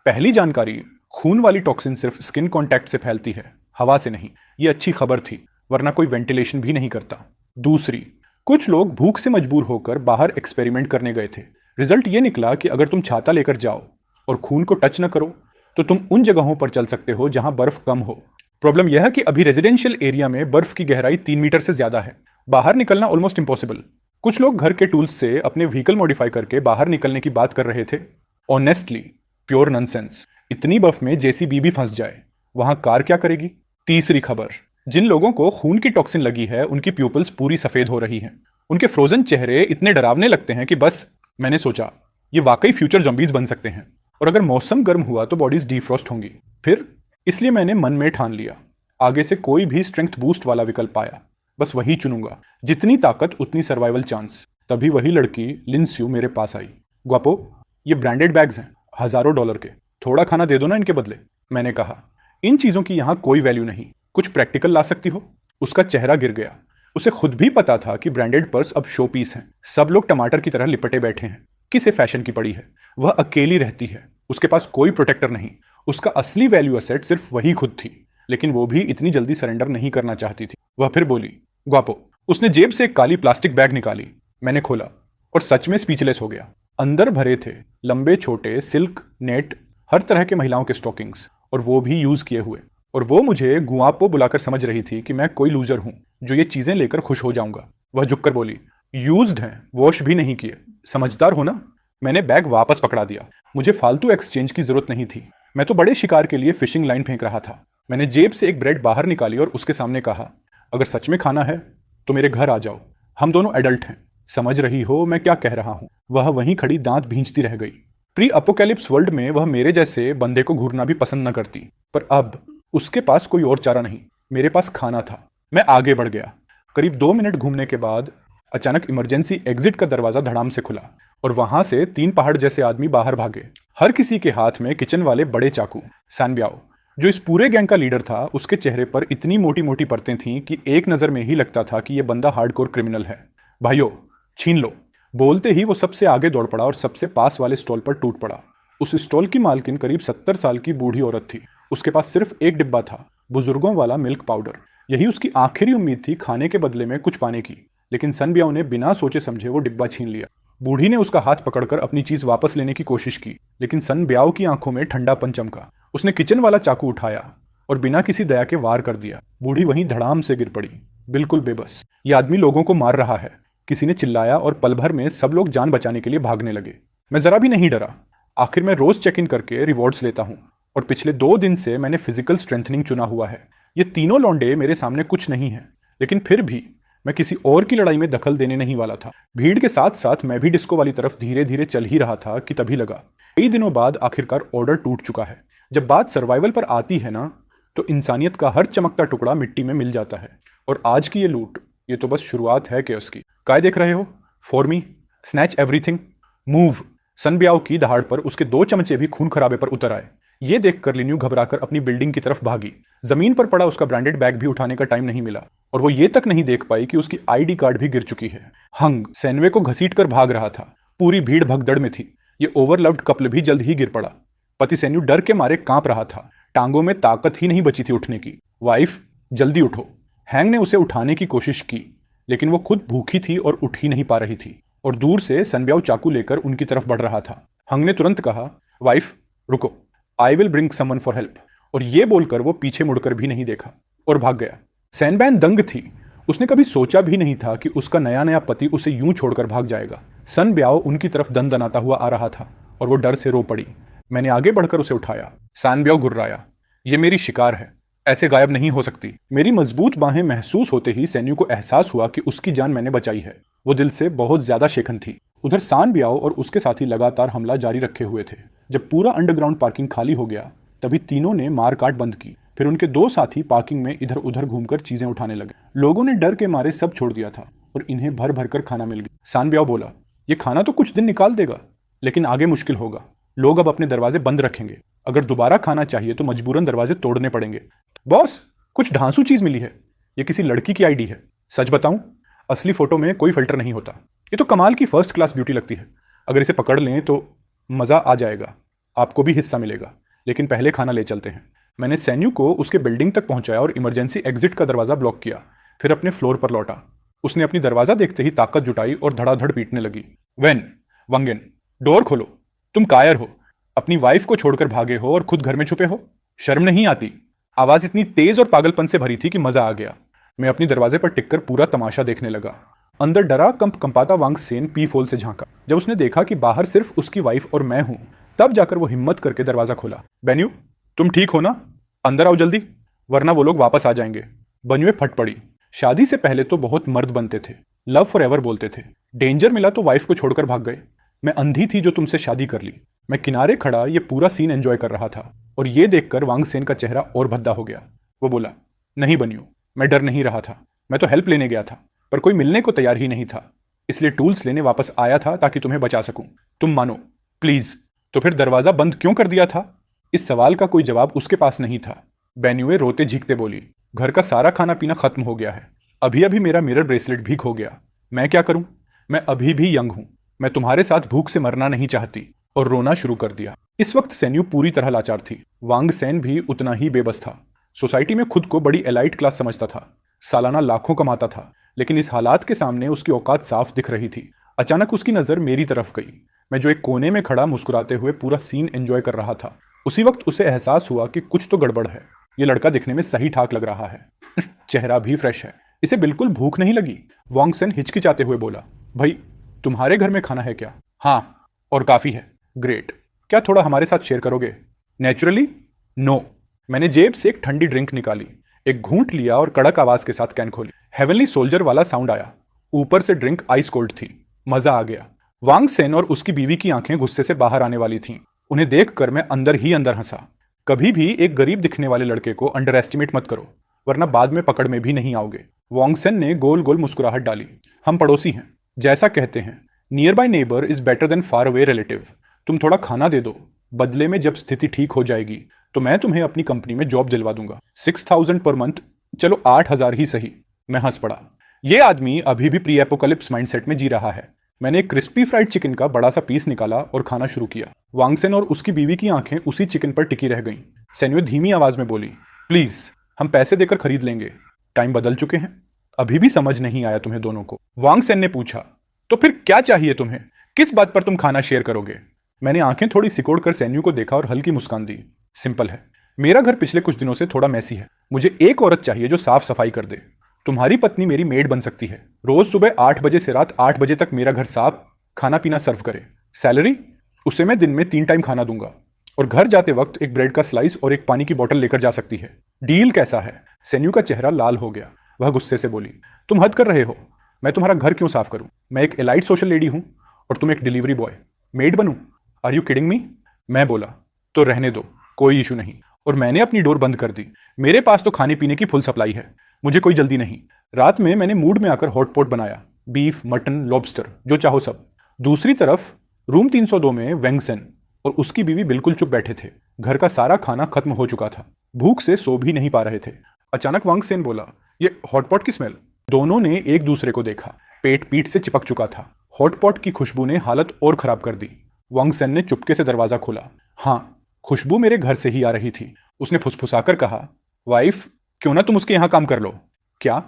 A: पहली जानकारी, खून वाली टॉक्सिन सिर्फ स्किन कांटेक्ट से फैलती है, हवा से नहीं। ये अच्छी खबर थी, वरना कोई वेंटिलेशन भी नहीं करता। दूसरी, कुछ लोग भूख से मजबूर होकर बाहर एक्सपेरिमेंट करने गए थे। रिजल्ट ये निकला कि अगर तुम छाता लेकर जाओ और खून को टच न करो तो तुम उन जगहों पर चल सकते हो जहां बर्फ कम हो। प्रॉब्लम यह है कि अभी रेजिडेंशियल एरिया में बर्फ की गहराई 3 मीटर से ज्यादा है, बाहर निकलना ऑलमोस्ट इम्पॉसिबल। कुछ लोग घर के टूल्स से अपने व्हीकल मॉडिफाई करके बाहर निकलने की बात कर रहे थे। Honestly pure nonsense. इतनी बर्फ में जेसीबी भी फंस जाए, वहां कार क्या करेगी। तीसरी खबर, जिन लोगों को खून की टॉक्सिन लगी है उनकी प्यूपल्स पूरी सफेद हो रही हैं, उनके फ्रोजन चेहरे इतने डरावने लगते हैं कि बस। मैंने सोचा ये वाकई फ्यूचर ज़ॉम्बीज बन सकते हैं, और अगर मौसम गर्म हुआ तो बॉडीज डीफ्रॉस्ट होंगी। फिर इसलिए मैंने मन में ठान लिया, आगे से कोई भी स्ट्रेंथ बूस्ट वाला विकल्प आया बस वही चुनूंगा। जितनी ताकत उतनी सर्वाइवल चांस। तभी वही लड़की लिंस्यू मेरे पास आई। ग्वापो, ये ब्रांडेड बैग्स हैं, हजारों डॉलर के, थोड़ा खाना दे दो ना इनके बदले। मैंने कहा, इन चीजों की यहां कोई वैल्यू नहीं, कुछ प्रैक्टिकल ला सकती हो। उसका चेहरा गिर गया। उसे खुद भी पता था कि ब्रांडेड पर्स अब शो पीस हैं, सब लोग टमाटर की तरह लिपटे बैठे हैं। किसे फैशन की पड़ी है। वह अकेली रहती है, उसके पास कोई प्रोटेक्टर नहीं। उसका असली वैल्यू एसेट सिर्फ वही खुद थी, लेकिन वो भी इतनी जल्दी सरेंडर नहीं करना चाहती थी। वह फिर बोली, ग्वापो। उसने जेब से एक काली प्लास्टिक बैग निकाली। मैंने खोला और सच में स्पीचलेस हो गया। अंदर भरे थे लंबे छोटे सिल्क, नेट, हर तरह के महिलाओं के स्टॉकिंग्स, और वो भी यूज किए हुए। और वो मुझे गुआपो बुलाकर समझ रही थी कि मैं कोई लूजर हूं जो ये चीजें लेकर खुश हो जाऊंगा। वह झुककर बोली, यूज्ड हैं, वॉश भी नहीं किए, समझदार हो ना। मैंने बैग वापस पकड़ा दिया। मुझे फालतू एक्सचेंज की जरूरत नहीं थी, मैं तो बड़े शिकार के लिए फिशिंग लाइन फेंक रहा था। मैंने जेब से एक ब्रेड बाहर निकाली और उसके सामने कहा, अगर सच में खाना है तो मेरे घर आ जाओ, हम दोनों एडल्ट हैं। समझ रही हो मैं क्या कह रहा हूं। वह वहीं खड़ी दांत भींचती रह गई। प्री अपोकैलिप्स वर्ल्ड में वह मेरे जैसे बंदे को घूरना भी पसंद न करती, पर अब उसके पास कोई और चारा नहीं। मेरे पास खाना था। मैं आगे बढ़ गया। करीब 2 मिनट घूमने के बाद अचानक इमरजेंसी एग्जिट का दरवाजा धड़ाम से खुला और वहां से 3 पहाड़ जैसे आदमी बाहर भागे, हर किसी के हाथ में किचन वाले बड़े चाकू। सैनब्याओ, जो इस पूरे गैंग का लीडर था, उसके चेहरे पर इतनी मोटी मोटी परतें थीं कि एक नजर में ही लगता था कि यह बंदा हार्डकोर क्रिमिनल है। भाइयों, छीन लो। बोलते ही वो सबसे आगे दौड़ पड़ा और सबसे पास वाले स्टॉल पर टूट पड़ा। उस स्टॉल की मालकिन करीब 70 साल की बूढ़ी औरत थी। उसके पास सिर्फ एक डिब्बा था, बुजुर्गों वाला मिल्क पाउडर। यही उसकी आखिरी उम्मीद थी खाने के बदले में कुछ पाने की। लेकिन सनब्याओ ने बिना सोचे समझे वो डिब्बा छीन लिया। बूढ़ी ने उसका हाथ पकड़कर अपनी चीज वापस लेने की कोशिश की, लेकिन सनब्याओ की आंखों में ठंडापन चमका। उसने किचन वाला चाकू उठाया और बिना किसी दया के वार कर दिया। बूढ़ी वहीं धड़ाम से गिर पड़ी, बिल्कुल बेबस। ये आदमी लोगों को मार रहा है, किसी ने चिल्लाया और पल भर में सब लोग जान बचाने के लिए भागने लगे। मैं जरा भी नहीं डरा। आखिर मैं रोज चेक इन करके रिवॉर्ड्स लेता हूं और पिछले 2 दिन से मैंने फिजिकल स्ट्रेंथनिंग चुना हुआ है। ये तीनों लौंडे मेरे सामने कुछ नहीं है, लेकिन फिर भी मैं किसी और की लड़ाई में दखल देने नहीं वाला था। भीड़ के साथ साथ मैं भी डिस्को वाली तरफ धीरे धीरे चल ही रहा था कि तभी लगा, कई दिनों बाद आखिरकार ऑर्डर टूट चुका है। जब बात सर्वाइवल पर आती है ना, तो इंसानियत का हर चमकता टुकड़ा मिट्टी में मिल जाता है। और आज की ये लूट, ये तो बस शुरुआत है केओस की। काय देख रहे हो? For me, snatch everything, move. सनब्याओ की दहाड़ पर उसके 2 चमचे भी खून खराबे पर उतर आए। ये देखकर लिन्यू घबराकर अपनी बिल्डिंग की तरफ भागी। जमीन पर पड़ा उसका ब्रांडेड बैग भी उठाने का टाइम नहीं मिला, और वो ये तक नहीं देख पाई कि उसकी आईडी कार्ड भी गिर चुकी है। हंग सैनवे को घसीटकर भाग रहा था। पूरी भीड़ भगदड़ में थी। ये ओवरलव्ड कपल भी जल्द ही गिर पड़ा। पति सैन्यू डर के मारे कांप रहा था। टांगों में ताकत ही नहीं बची थी उठने की। वाइफ, जल्दी उठो। हैंग ने उसे उठाने की कोशिश की, लेकिन वो खुद भूखी थी और उठ ही नहीं पा रही थी। और दूर से सनब्याओ चाकू लेकर उनकी तरफ बढ़ रहा था। हंग ने तुरंत कहा, वाइफ रुको, I will bring someone for help. और ये बोलकर वो पीछे मुड़कर भी नहीं देखा और भाग गया। सैनबैन दंग थी। उसने कभी सोचा भी नहीं था कि उसका नया नया पति उसे यूं छोड़कर भाग जाएगा। सनब्याओ उनकी तरफ दनाता हुआ आ रहा था और वो डर से रो पड़ी। मैंने आगे बढ़कर उसे उठाया। सनब्याओ गुर्राया, ये मेरी शिकार है, ऐसे गायब नहीं हो सकती। मेरी मजबूत बाहें महसूस होते ही सैन्यू को एहसास हुआ कि उसकी जान मैंने बचाई है। वो दिल से बहुत ज्यादा शेखन थी। उधर सनब्याओ और उसके साथी लगातार हमला जारी रखे हुए थे। जब पूरा अंडरग्राउंड पार्किंग खाली हो गया, तभी तीनों ने मारकाट बंद की। फिर उनके दो साथी पार्किंग में इधर उधर घूमकर चीजें उठाने लगे। लोगों ने डर के मारे सब छोड़ दिया था और इन्हें भर भर कर खाना मिल गया। सान ब्याओ बोला, ये खाना तो कुछ दिन निकाल देगा, लेकिन आगे मुश्किल होगा। लोग अब अपने दरवाजे बंद रखेंगे। अगर दोबारा खाना चाहिए तो मजबूरन दरवाजे तोड़ने पड़ेंगे। बॉस, कुछ ढांसू चीज मिली है। ये किसी लड़की की आईडी है। सच बताऊं, असली फोटो में कोई फिल्टर नहीं होता। ये तो कमाल की फर्स्ट क्लास ब्यूटी लगती है। अगर इसे पकड़ लें तो मजा आ जाएगा, आपको भी हिस्सा मिलेगा। लेकिन पहले खाना ले चलते हैं। मैंने सैन्यू को उसके बिल्डिंग तक पहुंचाया और इमरजेंसी एग्जिट का दरवाजा ब्लॉक किया। फिर अपने फ्लोर पर लौटा। उसने अपनी दरवाजा देखते ही ताकत जुटाई और धड़ाधड़ पीटने लगी। वेन वंगेन, डोर खोलो। तुम कायर हो, अपनी वाइफ को छोड़कर भागे हो और खुद घर में छुपे हो। शर्म नहीं आती? आवाज इतनी तेज और पागलपन से भरी थी कि मजा आ गया। मैं अपनी दरवाजे पर टिककर पूरा तमाशा देखने लगा। अंदर डरा कंपाता वांग सेन पी फोल से झांका। जब उसने देखा कि बाहर सिर्फ उसकी वाइफ और मैं हूं, तब जाकर वो हिम्मत करके दरवाजा खोला। बेन्यू, तुम ठीक हो ना? अंदर आओ जल्दी, वरना वो लोग वापस आ जाएंगे। बन्युए फट पड़ी। शादी से पहले तो बहुत मर्द बनते थे, लव फॉर एवर बोलते थे। डेंजर मिला तो वाइफ को छोड़कर भाग गए। मैं अंधी थी जो तुमसे शादी कर ली। मैं किनारे खड़ा ये पूरा सीन एंजॉय कर रहा था और ये देखकर वांग सेन का चेहरा और भद्दा हो गया। वो बोला, नहीं बन्यू, मैं डर नहीं रहा था। मैं तो हेल्प लेने गया था, पर कोई मिलने को तैयार ही नहीं था। इसलिए टूल्स लेने वापस आया था ताकि तुम्हें बचा सकूं। तुम मानो प्लीज। तो फिर दरवाजा बंद क्यों कर दिया था? इस सवाल का कोई जवाब उसके पास नहीं था। बेन्युए रोते झीकते बोली, घर का सारा खाना पीना खत्म हो गया है। अभी अभी मेरा मिरर ब्रेसलेट भी खो गया। मैं क्या करूं? मैं अभी भी यंग हूं। मैं तुम्हारे साथ भूख से मरना नहीं चाहती। और रोना शुरू कर दिया। इस वक्त सैन्यू पूरी तरह लाचार थी। वांग सेन भी उतना ही बेबस था। सोसाइटी में खुद को बड़ी एलाइट क्लास समझता था। सालाना लाखों कमाता था, लेकिन इस हालात के सामने उसकी औकात साफ दिख रही थी। अचानक उसकी नजर मेरी तरफ गई। मैं जो एक कोने में खड़ा मुस्कुराते हुए पूरा सीन एंजॉय कर रहा था। उसी वक्त उसे एहसास हुआ कि कुछ तो गड़बड़ है। ये लड़का दिखने में सही ठाक लग रहा है। चेहरा भी फ्रेश है। इसे बिल्कुल भूख नहीं लगी। वांग सेन हिचकिचाते हुए बोला, भाई तुम्हारे घर में खाना है क्या? हाँ, और काफी है। ग्रेट। क्या थोड़ा हमारे साथ शेयर करोगे? Naturally no. मैंने जेब से एक ठंडी ड्रिंक निकाली, एक घूंट लिया और कड़क आवाज के साथ कैन खोली। हेवनली सोल्जर वाला साउंड आया। ऊपर से ड्रिंक आइस कोल्ड थी। मजा आ गया। वांग सेन और उसकी बीवी की आंखें गुस्से से बाहर आने वाली थीं। उन्हें देखकर मैं अंदर ही अंदर हंसा। कभी भी एक गरीब दिखने वाले लड़के को अंडर एस्टिमेट मत करो, वरना बाद में पकड़ में भी नहीं आओगे। वांग सेन ने गोल गोल मुस्कुराहट डाली। हम पड़ोसी हैं। जैसा कहते हैं, near by neighbour is better than far away relative. तुम थोड़ा खाना दे दो, बदले में जब स्थिति ठीक हो जाएगी तो मैं तुम्हें अपनी कंपनी में जॉब दिलवा दूंगा। 6000 पर मंथ, चलो 8000 ही सही। मैं हंस पड़ा। ये आदमी अभी भी प्री एपोकलिप्स माइंडसेट में जी रहा है। मैंने एक क्रिस्पी फ्राइड चिकन का बड़ा सा पीस निकाला और खाना शुरू किया। वांग सेन और उसकी बीवी की आंखें उसी चिकन पर टिकी रह गईं। सैन्यू धीमी आवाज में बोली, प्लीज, हम पैसे देकर खरीद लेंगे। टाइम बदल चुके हैं। अभी भी समझ नहीं आया तुम्हें दोनों को? वांग सेन ने पूछा। तो फिर क्या चाहिए तुम्हें? किस बात पर तुम खाना शेयर करोगे? मैंने आंखें थोड़ी सिकोड़ कर सैन्यू को देखा और हल्की मुस्कान दी। सिंपल है। मेरा घर पिछले कुछ दिनों से थोड़ा मैसी है। मुझे एक औरत चाहिए जो साफ सफाई कर दे। तुम्हारी पत्नी मेरी मेड बन सकती है। रोज सुबह 8 बजे से रात 8 बजे तक मेरा घर साफ खाना पीना सर्व करे। सैलरी? उसे मैं दिन में 3 टाइम खाना दूंगा और घर जाते वक्त एक ब्रेड का स्लाइस और एक पानी की बोतल लेकर जा सकती है। डील कैसा है? सैन्यू का चेहरा लाल हो गया। वह गुस्से से बोली, तुम हद कर रहे हो। मैं तुम्हारा घर क्यों साफ करूं? मैं एक एलाइट सोशल लेडी हूं और तुम एक डिलीवरी बॉय। मेड बनूं? Are you kidding me? मैं बोला, तो रहने दो, कोई इशू नहीं। और मैंने अपनी डोर बंद कर दी। मेरे पास तो खाने पीने की फुल सप्लाई है। मुझे कोई जल्दी नहीं। रात में मैंने मूड में आकर हॉट पॉट बनाया। बीफ, मटन, लॉबस्टर, जो चाहो सब। दूसरी तरफ रूम 302 में वेंग सेन और उसकी बीवी बिल्कुल चुप बैठे थे। घर का सारा खाना खत्म हो चुका था। भूख से सो भी नहीं पा रहे थे। अचानक वांग सेन बोला, ये हॉटपॉट की स्मेल। दोनों ने एक दूसरे को देखा। पेट पीठ से चिपक चुका था। हॉटपॉट की खुशबू ने हालत और खराब कर दी। वांग सेन ने चुपके से दरवाजा खोला। हाँ, खुशबू मेरे घर से ही आ रही थी। उसने फुसफुसाकर कहा, वाइफ, क्यों ना तुम उसके यहां काम कर लो? क्या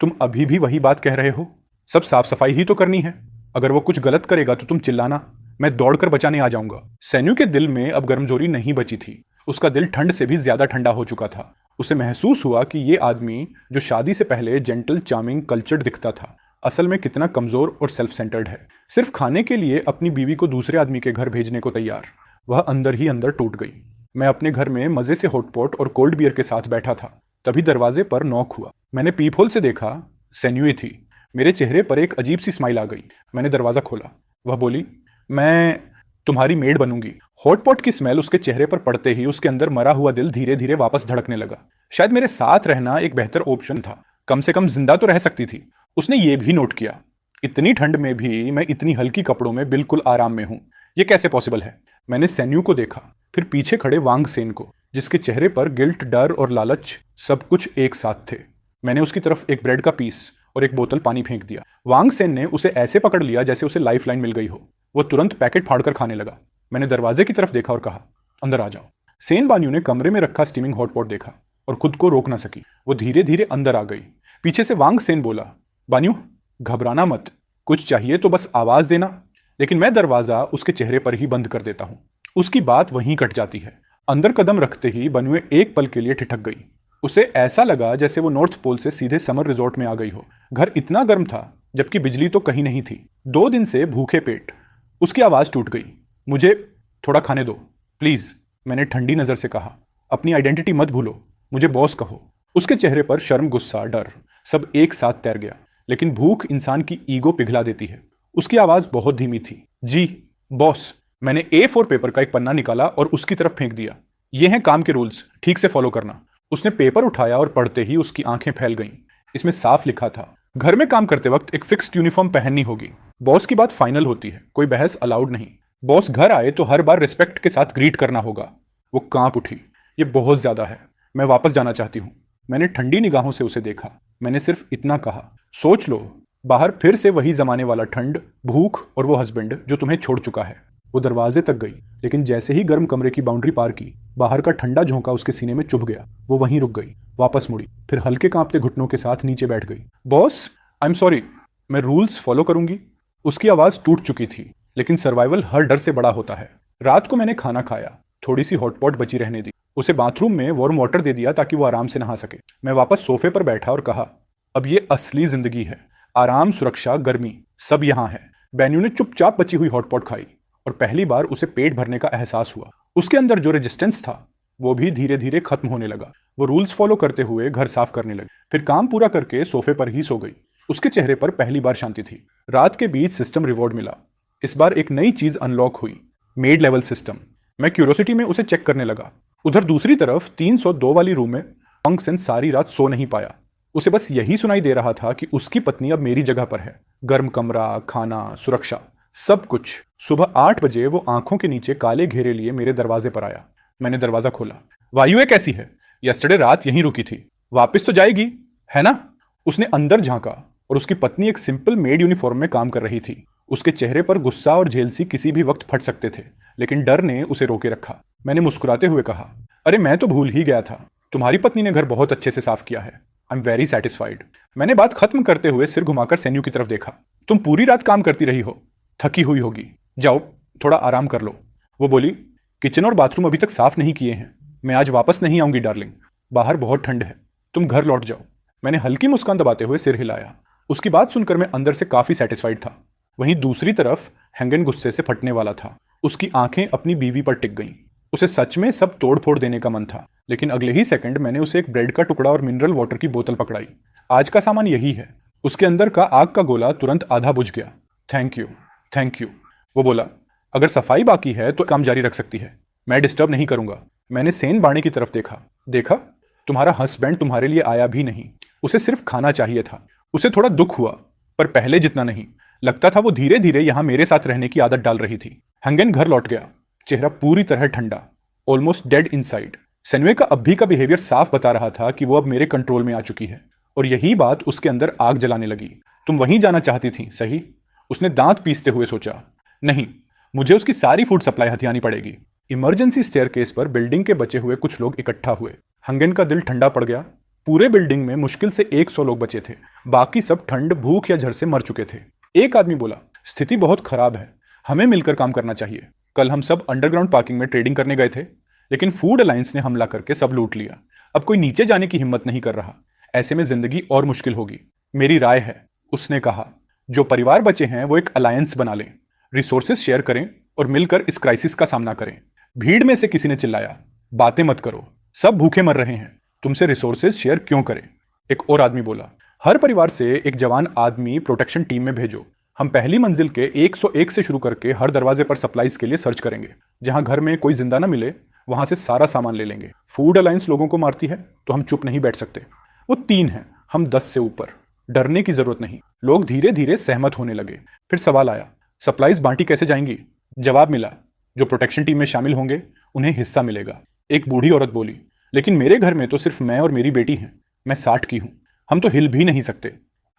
A: तुम अभी भी वही बात कह रहे हो? सब साफ सफाई ही तो करनी है। अगर वो कुछ गलत करेगा तो तुम चिल्लाना, मैं दौड़कर बचाने आ जाऊंगा। सैन्यू के दिल में अब गर्मजोरी नहीं बची थी। उसका दिल ठंड से भी ज्यादा ठंडा हो चुका था। उसे महसूस हुआ कि ये आदमी जो शादी से पहले जेंटल, चार्मिंग, कल्चर्ड दिखता था, असल में कितना कमजोर और सेल्फ सेंटर्ड है। सिर्फ खाने के लिए अपनी बीवी को दूसरे आदमी के घर भेजने को तैयार। वह अंदर ही अंदर टूट गई। मैं अपने घर में मजे से हॉटपॉट और कोल्ड बियर के साथ बैठा था। तभी दरवाजे पर नॉक हुआ। मैंने पीप होल से देखा। सैन्यू थी। मेरे चेहरे पर एक अजीब सी स्माइल आ गई। मैंने दरवाजा खोला। वह बोली, मैं तुम्हारी मेड बनूंगी। हॉटपॉट की स्मेल उसके चेहरे पर पड़ते ही उसके अंदर मरा हुआ दिल धीरे धीरे वापस धड़कने लगा। शायद मेरे साथ रहना एक बेहतर ऑप्शन था, कम से कम जिंदा तो रह सकती थी। उसने ये भी नोट किया, इतनी ठंड में भी मैं इतनी हल्की कपड़ों में बिल्कुल आराम में हूं, ये कैसे पॉसिबल है? मैंने सैन्यू को देखा, फिर पीछे खड़े वांग सेन को, जिसके चेहरे पर गिल्ट, डर और लालच सब कुछ एक साथ थे। मैंने उसकी तरफ एक ब्रेड का पीस और एक बोतल पानी फेंक दिया। वांग सेन ने उसे ऐसे पकड़ लिया जैसे उसे लाइफ लाइन मिल गई हो। वो तुरंत पैकेट फाड़कर खाने लगा। मैंने दरवाजे की तरफ देखा और कहा, अंदर आ जाओ। सेन बान्यू ने कमरे में रखा स्टीमिंग हॉटपॉट देखा और खुद को रोक ना सकी। वो धीरे धीरे अंदर आ गई। पीछे से वांग सेन बोला, बान्यू घबराना मत, कुछ चाहिए तो बस आवाज देना। लेकिन मैं दरवाजा उसके चेहरे पर ही बंद कर देता हूं। उसकी बात वहीं कट जाती है। अंदर कदम रखते ही बान्यू एक पल के लिए ठिठक गई। उसे ऐसा लगा जैसे वो नॉर्थ पोल से सीधे समर रिजॉर्ट में आ गई हो। घर इतना गर्म था जबकि बिजली तो कहीं नहीं थी। 2 दिन से भूखे पेट। उसकी आवाज टूट गई, मुझे थोड़ा खाने दो प्लीज। मैंने ठंडी नजर से कहा, अपनी आइडेंटिटी मत भूलो, मुझे बॉस कहो। उसके चेहरे पर शर्म, गुस्सा, डर सब एक साथ तैर गया। लेकिन भूख इंसान की ईगो पिघला देती है। उसकी आवाज बहुत धीमी थी, जी बॉस। मैंने A4 पेपर का एक पन्ना निकाला और उसकी तरफ फेंक दिया। ये हैं काम के रूल्स, ठीक से फॉलो करना। उसने पेपर उठाया और पढ़ते ही उसकी आंखें फैल गईं। इसमें साफ लिखा था, घर में काम करते वक्त एक फिक्स्ड यूनिफॉर्म पहननी होगी। बॉस की बात फाइनल होती है, कोई बहस अलाउड नहीं। बॉस घर आए तो हर बार रिस्पेक्ट के साथ ग्रीट करना होगा। वो कांप उठी, ये बहुत ज्यादा है, मैं वापस जाना चाहती हूँ। मैंने ठंडी निगाहों से उसे देखा। मैंने सिर्फ इतना कहा, सोच लो, बाहर फिर से वही जमाने वाला ठंड, भूख और वो हस्बैंड जो तुम्हें छोड़ चुका है। वो दरवाजे तक गई, लेकिन जैसे ही गर्म कमरे की बाउंड्री पार की, बाहर का ठंडा झोंका उसके सीने में चुभ गया। वो वहीं रुक गई, वापस मुड़ी, फिर हल्के कांपते घुटनों के साथ नीचे बैठ गई। बॉस, आई एम सॉरी, मैं रूल्स फॉलो करूंगी। उसकी आवाज टूट चुकी थी, लेकिन सर्वाइवल हर डर से बड़ा होता है। रात को मैंने खाना खाया, थोड़ी सी हॉटपॉट बची रहने दी। उसे बाथरूम में वार्म वाटर दे दिया ताकि वो आराम से नहा सके। मैं वापस सोफे पर बैठा और कहा, अब ये असली जिंदगी है, आराम, सुरक्षा, गर्मी सब यहाँ है। बैन्यू ने चुपचाप बची हुई हॉटपॉट खाई और पहली बार उसे पेट भरने का एहसास हुआ। उसके अंदर जो रेजिस्टेंस था वो भी धीरे धीरे खत्म होने लगा। वो रूल्स फॉलो करते हुए घर साफ करने लगी, फिर काम पूरा करके सोफे पर ही सो गई। उसके चेहरे पर पहली बार शांति थी। रात के बीच सिस्टम रिवॉर्ड मिला। इस बार एक नई चीज अनलॉक हुई, मेड लेवल सिस्टम। मैं क्यूरियोसिटी में उसे चेक करने लगा। उधर दूसरी तरफ 302 वाली रूम में वांग सेन सारी रात सो नहीं पाया। उसे बस यही सुनाई दे रहा था कि उसकी पत्नी अब मेरी जगह पर है। गर्म कमरा, खाना, सुरक्षा, सब कुछ। सुबह 8 बजे वो आंखों के नीचे काले घेरे लिए मेरे दरवाजे पर आया। मैंने दरवाजा खोला। वायु एक कैसी है? यस्टरडे रात यहीं रुकी थी, वापस तो जाएगी, है ना? उसने अंदर झांका और उसकी पत्नी एक सिंपल मेड यूनिफॉर्म में काम कर रही थी। उसके चेहरे पर गुस्सा और झेलसी किसी भी वक्त फट सकते थे, लेकिन डर ने उसे रोके रखा। मैंने मुस्कुराते हुए कहा, अरे मैं तो भूल ही गया था, तुम्हारी पत्नी ने घर बहुत अच्छे से साफ किया है। I am very satisfied. मैंने बात खत्म करते हुए सिर घुमाकर सैन्यू की तरफ देखा। तुम पूरी रात काम करती रही हो, थकी हुई होगी, जाओ थोड़ा आराम कर लो। वो बोली, किचन और बाथरूम अभी तक साफ नहीं किए हैं, मैं आज वापस नहीं आऊंगी डार्लिंग, बाहर बहुत ठंड है, तुम घर लौट जाओ। मैंने हल्की मुस्कान दबाते हुए सिर हिलाया। उसकी बात सुनकर मैं अंदर से काफी सेटिस्फाइड था। वहीं दूसरी तरफ हैंगन गुस्से से फटने वाला था। उसकी आंखें अपनी बीवी पर टिक गईं। उसे सच में सब तोड़ फोड़ देने का मन था, लेकिन अगले ही सेकंड मैंने उसे एक ब्रेड का टुकड़ा और मिनरल वाटर की बोतल पकड़ाई। आज का सामान यही है। उसके अंदर का आग का गोला तुरंत आधा बुझ गया। Thank you, thank you. वो बोला, अगर सफाई बाकी है तो काम जारी रख सकती है, मैं डिस्टर्ब नहीं करूंगा। मैंने सेन बाणे की तरफ देखा, तुम्हारा हस्बैंड तुम्हारे लिए आया भी नहीं, उसे सिर्फ खाना चाहिए था। उसे थोड़ा दुख हुआ, पर पहले जितना नहीं। लगता था वो धीरे धीरे यहां मेरे साथ रहने की आदत डाल रही थी। हैंगन घर लौट गया, चेहरा पूरी तरह ठंडा, ऑलमोस्ट डेड इनसाइड। सेनवे का अभी का बिहेवियर साफ बता रहा था कि वो अब मेरे कंट्रोल में आ चुकी है, और यही बात उसके अंदर आग जलाने लगी। तुम वहीं जाना चाहती थी, सही? उसने दांत पीसते हुए सोचा। नहीं, मुझे उसकी सारी फूड सप्लाई हथियानी पड़ेगी। इमरजेंसी स्टेयरकेस पर बिल्डिंग के बचे हुए कुछ लोग इकट्ठा हुए। हंगन का दिल ठंडा पड़ गया। पूरे बिल्डिंग में मुश्किल से 100 लोग बचे थे, बाकी सब ठंड, भूख या झड़ से मर चुके थे। एक आदमी बोला, स्थिति बहुत खराब है, हमें मिलकर काम करना चाहिए। कल हम सब अंडरग्राउंड पार्किंग में ट्रेडिंग करने गए थे, लेकिन फूड अलायंस ने हमला करके सब लूट लिया। अब कोई नीचे जाने की हिम्मत नहीं कर रहा। ऐसे में जिंदगी और मुश्किल होगी। मेरी राय है, उसने कहा, जो परिवार बचे हैं वो एक अलायंस बना लें, रिसोर्सेज शेयर करें और मिलकर इस क्राइसिस का सामना करें। भीड़ में से किसी ने चिल्लाया, बातें मत करो, सब भूखे मर रहे हैं, तुमसे रिसोर्सेज शेयर क्यों करें? एक और आदमी बोला, हर परिवार से एक जवान आदमी प्रोटेक्शन टीम में भेजो। हम पहली मंजिल के 101 से शुरू करके हर दरवाजे पर सप्लाईज के लिए सर्च करेंगे। जहां घर में कोई जिंदा ना मिले वहां से सारा सामान ले लेंगे। फूड अलायंस लोगों को मारती है तो हम चुप नहीं बैठ सकते। वो 3 हैं, हम 10 से ऊपर। डरने की जरूरत नहीं। लोग धीरे धीरे सहमत होने लगे। फिर सवाल आया, सप्लाईज बांटी कैसे जाएंगी? जवाब मिला, जो प्रोटेक्शन टीम में शामिल होंगे उन्हें हिस्सा मिलेगा। एक बूढ़ी औरत बोली, लेकिन मेरे घर में तो सिर्फ मैं और मेरी बेटी हैं। मैं 60 की हूं, हम तो हिल भी नहीं सकते।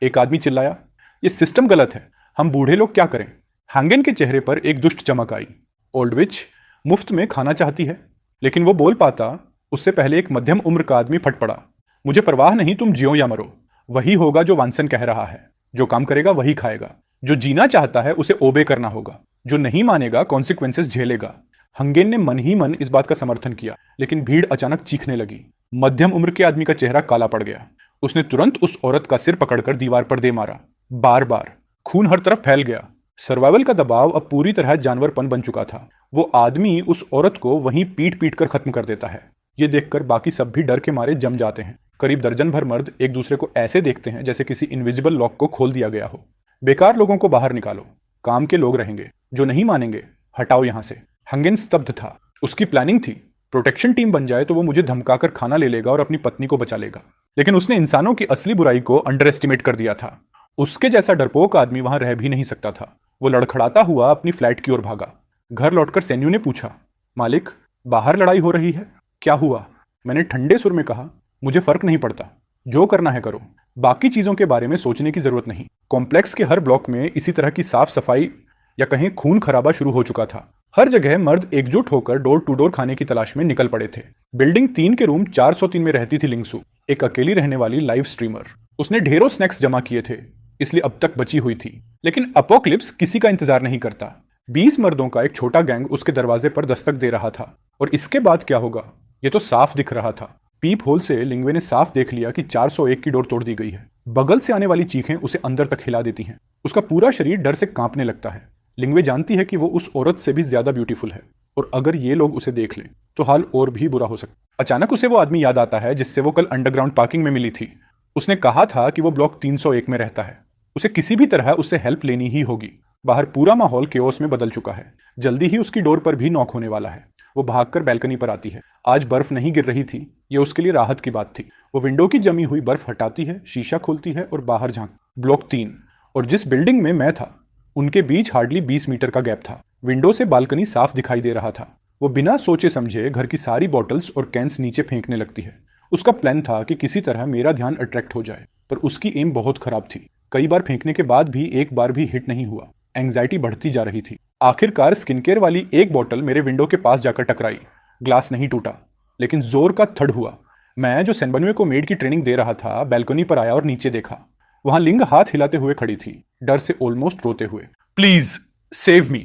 A: एक आदमी चिल्लाया, ये सिस्टम गलत है, हम बूढ़े लोग क्या करें? हांगेन के चेहरे पर एक दुष्ट चमक आई। ओल्ड विच मुफ्त में खाना चाहती है। लेकिन वो बोल पाता उससे पहले एक मध्यम उम्र का आदमी फट पड़ा, मुझे परवाह नहीं तुम जियो या मरो। वही होगा जो वानसन कह रहा है, जो काम करेगा वही खाएगा। जो जीना चाहता है उसे ओबे करना होगा, जो नहीं मानेगा कॉन्सिक्वेंसेस झेलेगा। हंगेन ने मन ही मन इस बात का समर्थन किया, लेकिन भीड़ अचानक चीखने लगी। मध्यम उम्र के आदमी का चेहरा काला पड़ गया। उसने तुरंत उस औरत का सिर पकड़कर दीवार पर दे मारा। बार बार खून हर तरफ फैल गया। सर्वाइवल का दबाव अब पूरी तरह जानवरपन बन चुका था। वो आदमी उस औरत को वहीं पीट पीट कर खत्म कर देता है। ये देखकर बाकी सब भी डर के मारे जम जाते हैं। करीब दर्जन भर मर्द एक दूसरे को ऐसे देखते हैं जैसे किसी इनविजिबल लॉक को खोल दिया गया हो। बेकार लोगों को बाहर निकालो, काम के लोग रहेंगे, जो नहीं मानेंगे हटाओ यहां से। हंगेन स्तब्ध था। उसकी प्लानिंग थी, प्रोटेक्शन टीम बन जाए तो वो मुझे धमकाकर खाना ले लेगा और अपनी पत्नी को बचा लेगा। लेकिन उसने इंसानों की असली बुराई को अंडर एस्टिमेट कर दिया था। उसके जैसा डरपोक आदमी वहां रह भी नहीं सकता था। वो लड़खड़ाता हुआ अपनी फ्लैट की ओर भागा। घर लौटकर सेन्यू ने पूछा, मालिक बाहर लड़ाई हो रही है, क्या हुआ? मैंने ठंडे सुर में कहा, मुझे फर्क नहीं पड़ता, जो करना है करो, बाकी चीजों के बारे में सोचने की जरूरत नहीं। कॉम्प्लेक्स के हर ब्लॉक में इसी तरह की साफ सफाई या कहीं खून खराबा शुरू हो चुका था। हर जगह मर्द एकजुट होकर डोर टू डोर खाने की तलाश में निकल पड़े थे। बिल्डिंग 3 के रूम 403 में रहती थी लिंगसू, एक अकेली रहने वाली लाइव स्ट्रीमर। उसने ढेरों स्नैक्स जमा किए थे, इसलिए अब तक बची हुई थी। लेकिन अपोक्लिप्स किसी का इंतजार नहीं करता। 20 मर्दों का एक छोटा गैंग उसके दरवाजे पर दस्तक दे रहा था। और इसके बाद क्या होगा ये तो साफ दिख रहा था। पीप होल से लिंगवे ने साफ देख लिया कि 401 की डोर तोड़ दी गई है। बगल से आने वाली चीखें उसे अंदर तक हिला देती हैं। उसका पूरा शरीर डर से कांपने लगता है। लिंगवे जानती है कि वो उस औरत से भी ज्यादा ब्यूटीफुल है, और अगर ये लोग उसे देख लें तो हाल और भी बुरा हो सकता। अचानक उसे वो आदमी याद आता है जिससे वो कल अंडरग्राउंड पार्किंग में मिली थी। उसने कहा था कि वो ब्लॉक 301 में रहता है। उसे किसी भी तरह उससे हेल्प लेनी ही होगी। बाहर पूरा माहौल केओस में बदल चुका है। जल्दी ही उसकी डोर पर भी नॉक होने वाला है। वो भागकर बैल्कनी पर आती है। आज बर्फ नहीं गिर रही थी, ये उसके लिए राहत की बात थी। वो विंडो की जमी हुई बर्फ हटाती है, शीशा खोलती है और बाहर झांक। ब्लॉक 3 और जिस बिल्डिंग में मैं था उनके बीच हार्डली 20 मीटर का गैप था। विंडो से बालकनी साफ दिखाई दे रहा था। वो बिना सोचे समझे घर की सारी बॉटल्स और कैंस नीचे फेंकने लगती है। उसका प्लान था कि किसी तरह मेरा ध्यान अट्रैक्ट हो जाए, पर उसकी एम बहुत खराब थी। कई बार फेंकने के बाद भी एक बार भी हिट नहीं हुआ। एंग्जाइटी बढ़ती जा रही थी। आखिरकार स्किन केयर वाली एक बॉटल मेरे विंडो के पास जाकर टकराई। ग्लास नहीं टूटा, लेकिन जोर का थड़ हुआ। मैं जो सेनबनुए को मेड की ट्रेनिंग दे रहा था बैल्कनी पर आया और नीचे देखा। वहां लिंग हाथ हिलाते हुए खड़ी थी, डर से ऑलमोस्ट रोते हुए। प्लीज सेव मी,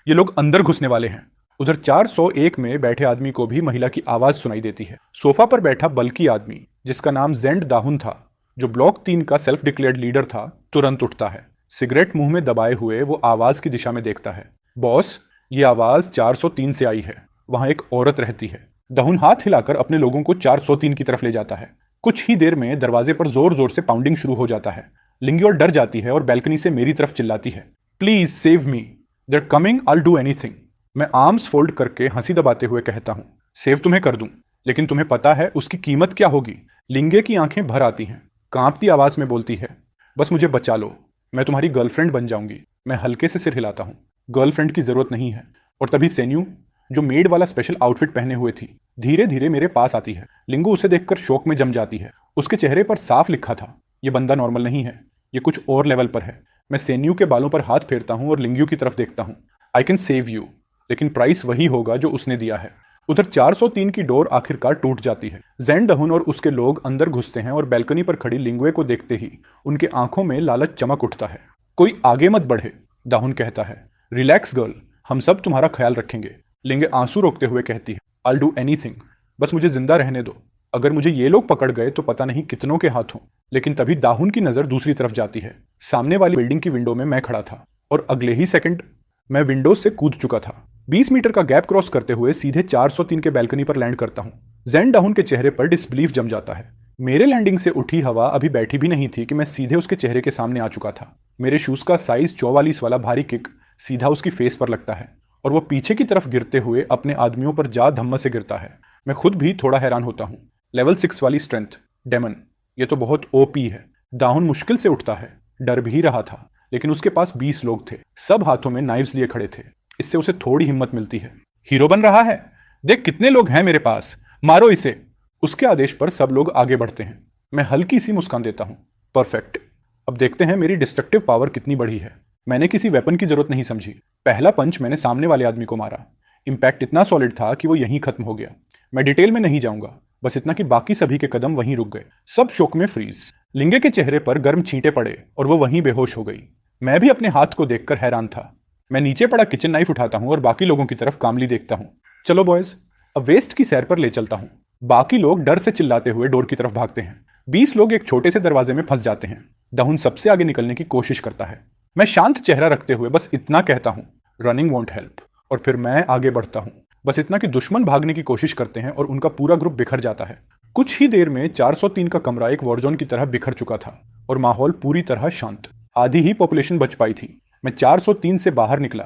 A: ये लोग अंदर घुसने वाले हैं। उधर 401 में बैठे आदमी को भी महिला की आवाज सुनाई देती है। सोफा पर बैठा बल्कि आदमी, जिसका नाम जेंड दाहुन था, जो ब्लॉक 3 का सेल्फ डिक्लेयर्ड लीडर था, तुरंत उठता है। सिगरेट मुंह में दबाए हुए वो आवाज की दिशा में देखता है। बॉस, ये आवाज 403 से आई है, वहां एक औरत रहती है। दाहुन हाथ हिलाकर अपने लोगों को 403 की तरफ ले जाता है। कुछ ही देर में दरवाजे पर जोर जोर से पाउंडिंग शुरू हो जाता है। लिंगी और डर जाती है और बैल्कनी से मेरी तरफ चिल्लाती है, please save me, they are coming, I will do anything. मैं आर्म्स फोल्ड करके हंसी दबाते हुए कहता हूं, सेव तुम्हें कर दूं, लेकिन तुम्हें पता है उसकी कीमत क्या होगी। लिंगे की आंखें भर आती हैं, कांपती आवाज में बोलती है, बस मुझे बचा लो, मैं तुम्हारी गर्लफ्रेंड बन जाऊंगी। मैं हल्के से सिर हिलाता हूं, गर्लफ्रेंड की जरूरत नहीं है। और तभी सेन्यू, जो मेड वाला स्पेशल आउटफिट पहने हुए थी, धीरे धीरे मेरे पास आती है। लिंगू उसे देखकर शौक में जम जाती है। उसके चेहरे पर साफ लिखा था, ये बंदा नॉर्मल नहीं है, ये कुछ और लेवल पर है। मैं सेन्यू के बालों पर हाथ फेरता हूं और लिंगू की तरफ देखता हूं। आई कैन सेव यू, लेकिन प्राइस वही होगा जो उसने दिया है। उधर 403 की डोर आखिरकार टूट जाती है। जैन डहुन और उसके लोग अंदर घुसते हैं और बैल्कनी पर खड़ी लिंगुए को देखते ही उनके आंखों में लालच चमक उठता है। कोई आगे मत बढ़े, दाहुन कहता है। रिलैक्स गर्ल, हम सब तुम्हारा ख्याल रखेंगे। लिंगे आंसू रोकते हुए कहती है, आई डू एनीथिंग, बस मुझे जिंदा रहने दो। अगर मुझे ये लोग पकड़ गए तो पता नहीं कितनों के हाथ हों। लेकिन तभी दाहुन की नजर दूसरी तरफ जाती है। सामने वाली बिल्डिंग की विंडो में मैं खड़ा था और अगले ही सेकंड मैं विंडो से कूद चुका था। 20 मीटर का गैप क्रॉस करते हुए सीधे 403 के बैल्कनी पर लैंड करता हूं। जैन डाहुन के चेहरे पर डिसबिलीफ जम जाता है। मेरे लैंडिंग से उठी हवा अभी बैठी भी नहीं थी कि मैं सीधे उसके चेहरे के सामने आ चुका था। मेरे शूज का साइज 44 वाला भारी किक सीधा उसकी फेस पर लगता है और वो पीछे की तरफ गिरते हुए अपने आदमियों पर जा धम्म से गिरता है। मैं खुद भी थोड़ा हैरान होता हूँ। लेवल 6 वाली स्ट्रेंथ, डेमन, ये तो बहुत ओपी है। दाहुन मुश्किल से उठता है, डर भी रहा था, लेकिन उसके पास 20 लोग थे, सब हाथों में नाइव्स लिए खड़े थे। इससे उसे थोड़ी हिम्मत मिलती है। हीरो बन रहा है, देख कितने लोग हैं मेरे पास, मारो इसे। उसके आदेश पर सब लोग आगे बढ़ते हैं। मैं हल्की सी मुस्कान देता हूँ। परफेक्ट। अब देखते हैं मेरी डिस्ट्रक्टिव पावर कितनी बड़ी है। मैंने किसी वेपन की जरूरत नहीं समझी। पहला पंच मैंने सामने वाले आदमी को मारा। इंपैक्ट इतना सॉलिड था कि वो यहीं खत्म हो गया। मैं डिटेल में नहीं जाऊंगा, बस इतना कि बाकी सभी के कदम वहीं रुक गए। सब शोक में फ्रीज। लिंगे के चेहरे पर गर्म छींटे पड़े और वो वहीं बेहोश हो गई। मैं भी अपने हाथ को देखकर हैरान था। मैं नीचे पड़ा किचन नाइफ उठाता हूँ और बाकी लोगों की तरफ कामली देखता हूँ। चलो बॉयज, अब वेस्ट की सैर पर ले चलता हूँ। बाकी लोग डर से चिल्लाते हुए डोर की तरफ भागते हैं। 20 लोग एक छोटे से दरवाजे में फंस जाते हैं। दाहुन सबसे आगे निकलने की कोशिश करता है। मैं शांत चेहरा रखते हुए बस इतना कहता हूँ, रनिंग वोंट हेल्प, और फिर मैं आगे बढ़ता हूँ। बस इतना कि दुश्मन भागने की कोशिश करते हैं और उनका पूरा ग्रुप बिखर जाता है। कुछ ही देर में 403 का कमरा एक वॉरजोन की तरह बिखर चुका था और माहौल पूरी तरह शांत। आधी ही पॉपुलेशन बच पाई थी। मैं 403 से बाहर निकला।